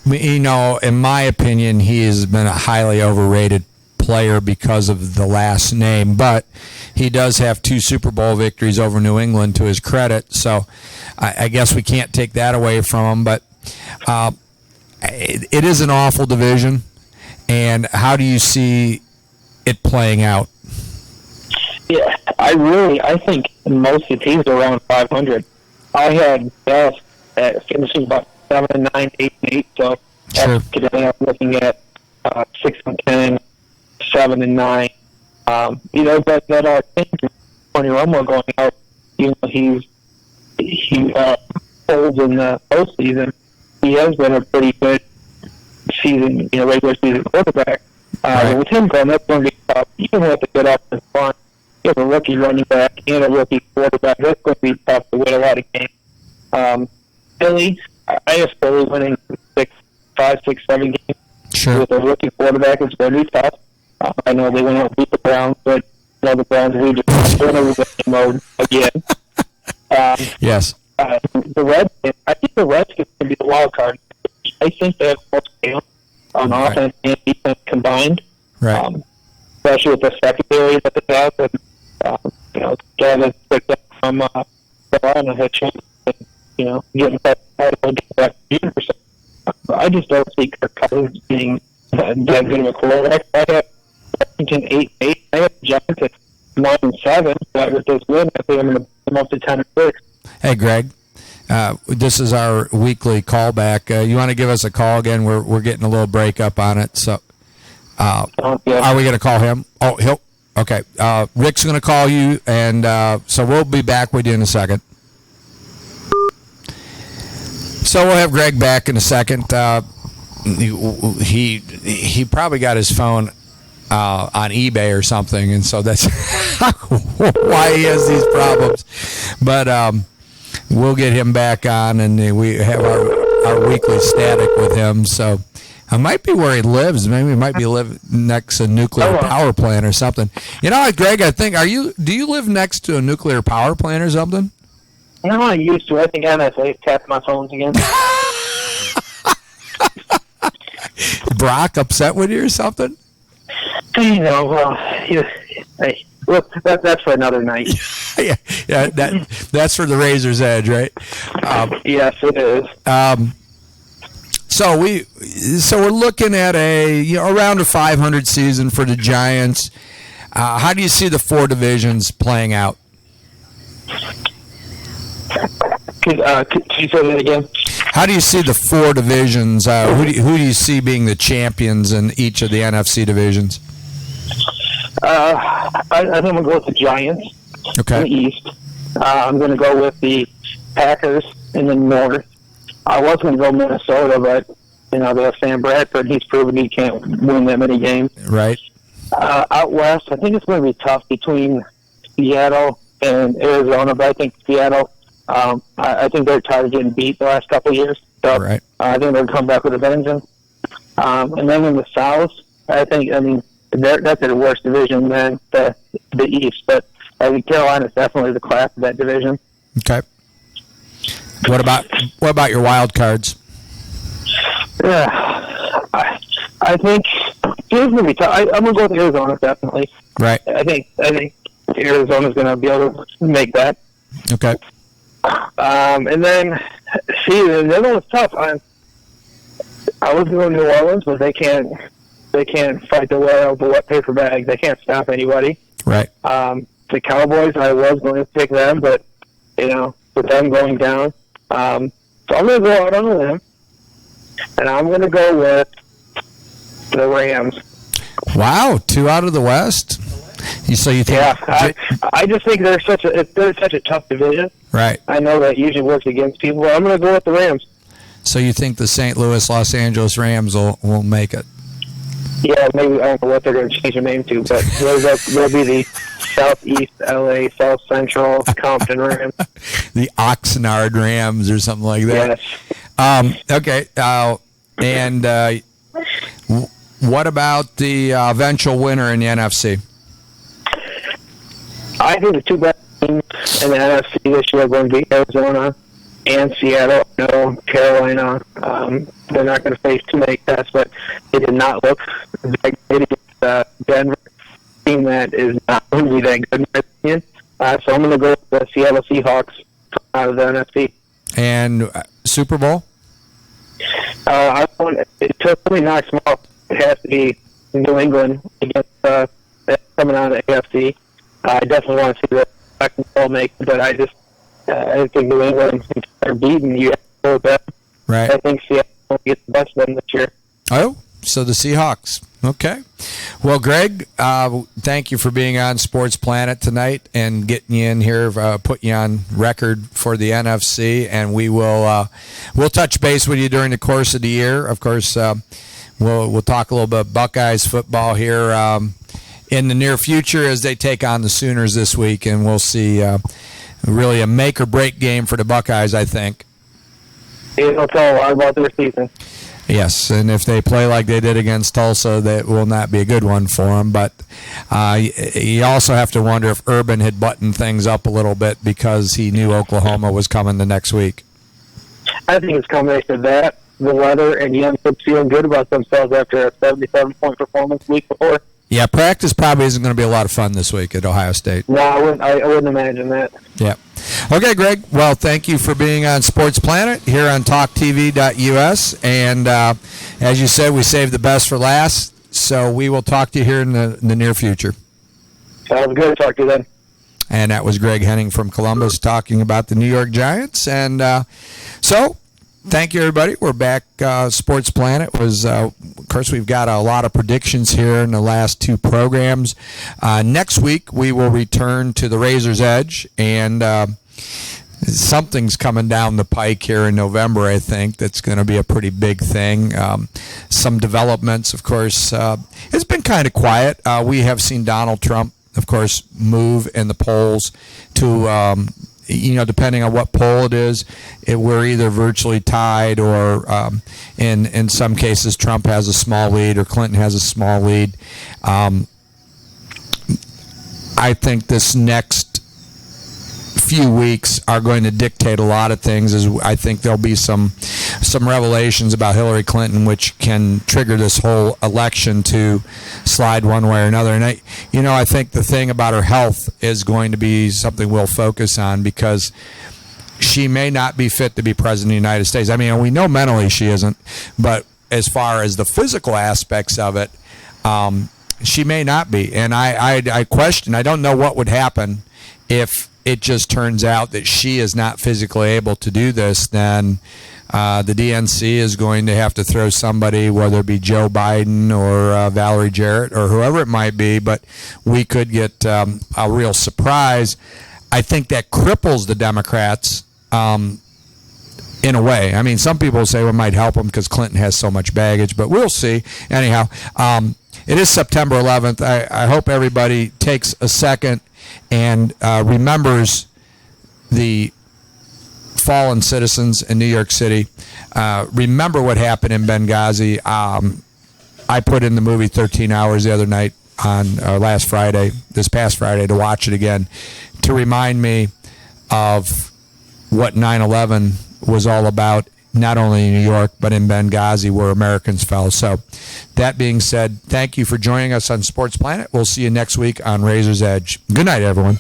in my opinion, he has been a highly overrated player because of the last name, but he does have 2 Super Bowl victories over New England to his credit, so I guess we can't take that away from him, but it is an awful division, and how do you see it playing out? Yeah, I think most of the teams are around 500. I had Dallas finishing about 7-9, 8-8. So today I'm looking at 6-10, 7-9. But that all changed. Tony Romo going out. He holds in the postseason. He has been a pretty good season, regular season quarterback. But with him going, that's going to be tough. Even with a good offensive line, you have a rookie running back and a rookie quarterback. That's going to be tough to win a lot of games. Philly, I have Philly winning 5, 6, 7 games. Sure. With a rookie quarterback, it's going to be tough. I know they went out and beat the Browns, but the Browns we just went over the mode again. Yes. The Redskins, I think the Redskins can be the wild card. I think they have more scale on offense and defense combined. Right. Especially with the secondary that they have, and guy that picked up from Carolina had changed, getting back to I just don't see Kirk Cousins being that good of a quarterback. I have Washington 8-8. I have the Giants at 9-7. But with this win, I think I'm going to come up to 10-6. Hey, Greg. This is our weekly callback. You want to give us a call again? We're getting a little breakup on it. So, are we going to call him? Oh, he'll. Okay. Rick's going to call you, and so we'll be back with you in a second. So we'll have Greg back in a second. He probably got his phone on eBay or something, and so that's why he has these problems. But we'll get him back on, and we have our weekly static with him. So I might be where he lives. Maybe he might be live next to a nuclear power plant or something. You know what, Greg? I think do you live next to a nuclear power plant or something? No, I used to. I think NSA tapped my phones again. Brock upset with you or something? That's for another night. yeah. That's for the Razor's Edge, right? Yes, it is. So we're looking at around a 500 season for the Giants. How do you see the four divisions playing out? Can you say that again? How do you see the four divisions? Who do you see being the champions in each of the NFC divisions? I think I'm going to go with the Giants in the East. I'm going to go with the Packers in the North. I was going to go Minnesota, but they have Sam Bradford. He's proven he can't win that many games. Right. Out West, I think it's going to be tough between Seattle and Arizona, but I think Seattle, I think they're tired of getting beat the last couple of years. So right. I think they'll come back with a vengeance. And then in the South, that's the worst division than the East. But I think Carolina's definitely the class of that division. Okay. What about your wild cards? Yeah, I think it's going to be tough. I'm going to go with Arizona, definitely. Right. I think Arizona's going to be able to make that. Okay. And then, the other one's tough. I was going to New Orleans, but they can't fight their way out of the wet paper bag. They can't stop anybody. Right. The Cowboys, I was going to pick them, but with them going down, so I'm going to go out on a limb, and I'm going to go with the Rams. Wow, 2 out of the West. So you think? Yeah, I just think they're such a tough division. Right. I know that usually works against people, but I'm going to go with the Rams. So you think the St. Louis, Los Angeles Rams will make it? Yeah, maybe I don't know what they're going to change their name to, but they'll be the Southeast LA, South Central Compton Rams. The Oxnard Rams or something like that. Yes. Okay. And what about the eventual winner in the NFC? I think the two best teams in the NFC this year are going to be Arizona and Seattle. No, Carolina. They're not going to face too many tests, but it did not look that great against Denver, team that is not going to be that good in my opinion. So I'm going to go with the Seattle Seahawks out of the NFC. And Super Bowl? It took me not small. It has to be New England against coming out of the AFC. I definitely want to see the second ball make, but I think New England are beaten. You have to go with them. Right. I think Seattle will get the best of them this year. Oh, so the Seahawks. Okay. Well, Greg, thank you for being on Sports Planet tonight and getting you in here, putting you on record for the NFC, and we'll touch base with you during the course of the year. Of course, we'll talk a little bit Buckeyes football here in the near future as they take on the Sooners this week, and we'll see really a make or break game for the Buckeyes, I think. It'll tell a lot about their season. Yes, and if they play like they did against Tulsa, that will not be a good one for them. But you also have to wonder if Urban had buttoned things up a little bit because he knew Oklahoma was coming the next week. I think it's a combination of that, the weather, and young kids feeling good about themselves after a 77-point performance week before. Yeah, practice probably isn't going to be a lot of fun this week at Ohio State. No, I wouldn't imagine that. Yeah. Okay, Greg. Well, thank you for being on Sports Planet here on TalkTV.us. And as you said, we saved the best for last. So we will talk to you here in the near future. Sounds good. Talk to you then. And that was Greg Henning from Columbus talking about the New York Giants. And so thank you, everybody. We're back. Sports Planet was, of course, we've got a lot of predictions here in the last two programs. Next week, we will return to the Razor's Edge, and something's coming down the pike here in November, I think, that's going to be a pretty big thing. Some developments, of course. It's been kind of quiet. We have seen Donald Trump, of course, move in the polls to depending on what poll it is, we're either virtually tied or in some cases Trump has a small lead or Clinton has a small lead. I think this next few weeks are going to dictate a lot of things. As I think there'll be some revelations about Hillary Clinton which can trigger this whole election to slide one way or another. And I think the thing about her health is going to be something we'll focus on, because she may not be fit to be president of the United States. I mean, we know mentally she isn't, but as far as the physical aspects of it, she may not be. And I question, I don't know what would happen if it just turns out that she is not physically able to do this. Then the DNC is going to have to throw somebody, whether it be Joe Biden or Valerie Jarrett or whoever it might be, but we could get a real surprise. I think that cripples the Democrats in a way. I mean, some people say it might help them because Clinton has so much baggage, but we'll see. Anyhow, it is September 11th. I hope everybody takes a second and remembers the fallen citizens in New York City. Remember what happened in Benghazi. I put in the movie 13 Hours the other night on this past Friday, to watch it again, to remind me of what 9/11 was all about, not only in New York, but in Benghazi, where Americans fell. So that being said, thank you for joining us on Sports Planet. We'll see you next week on Razor's Edge. Good night, everyone.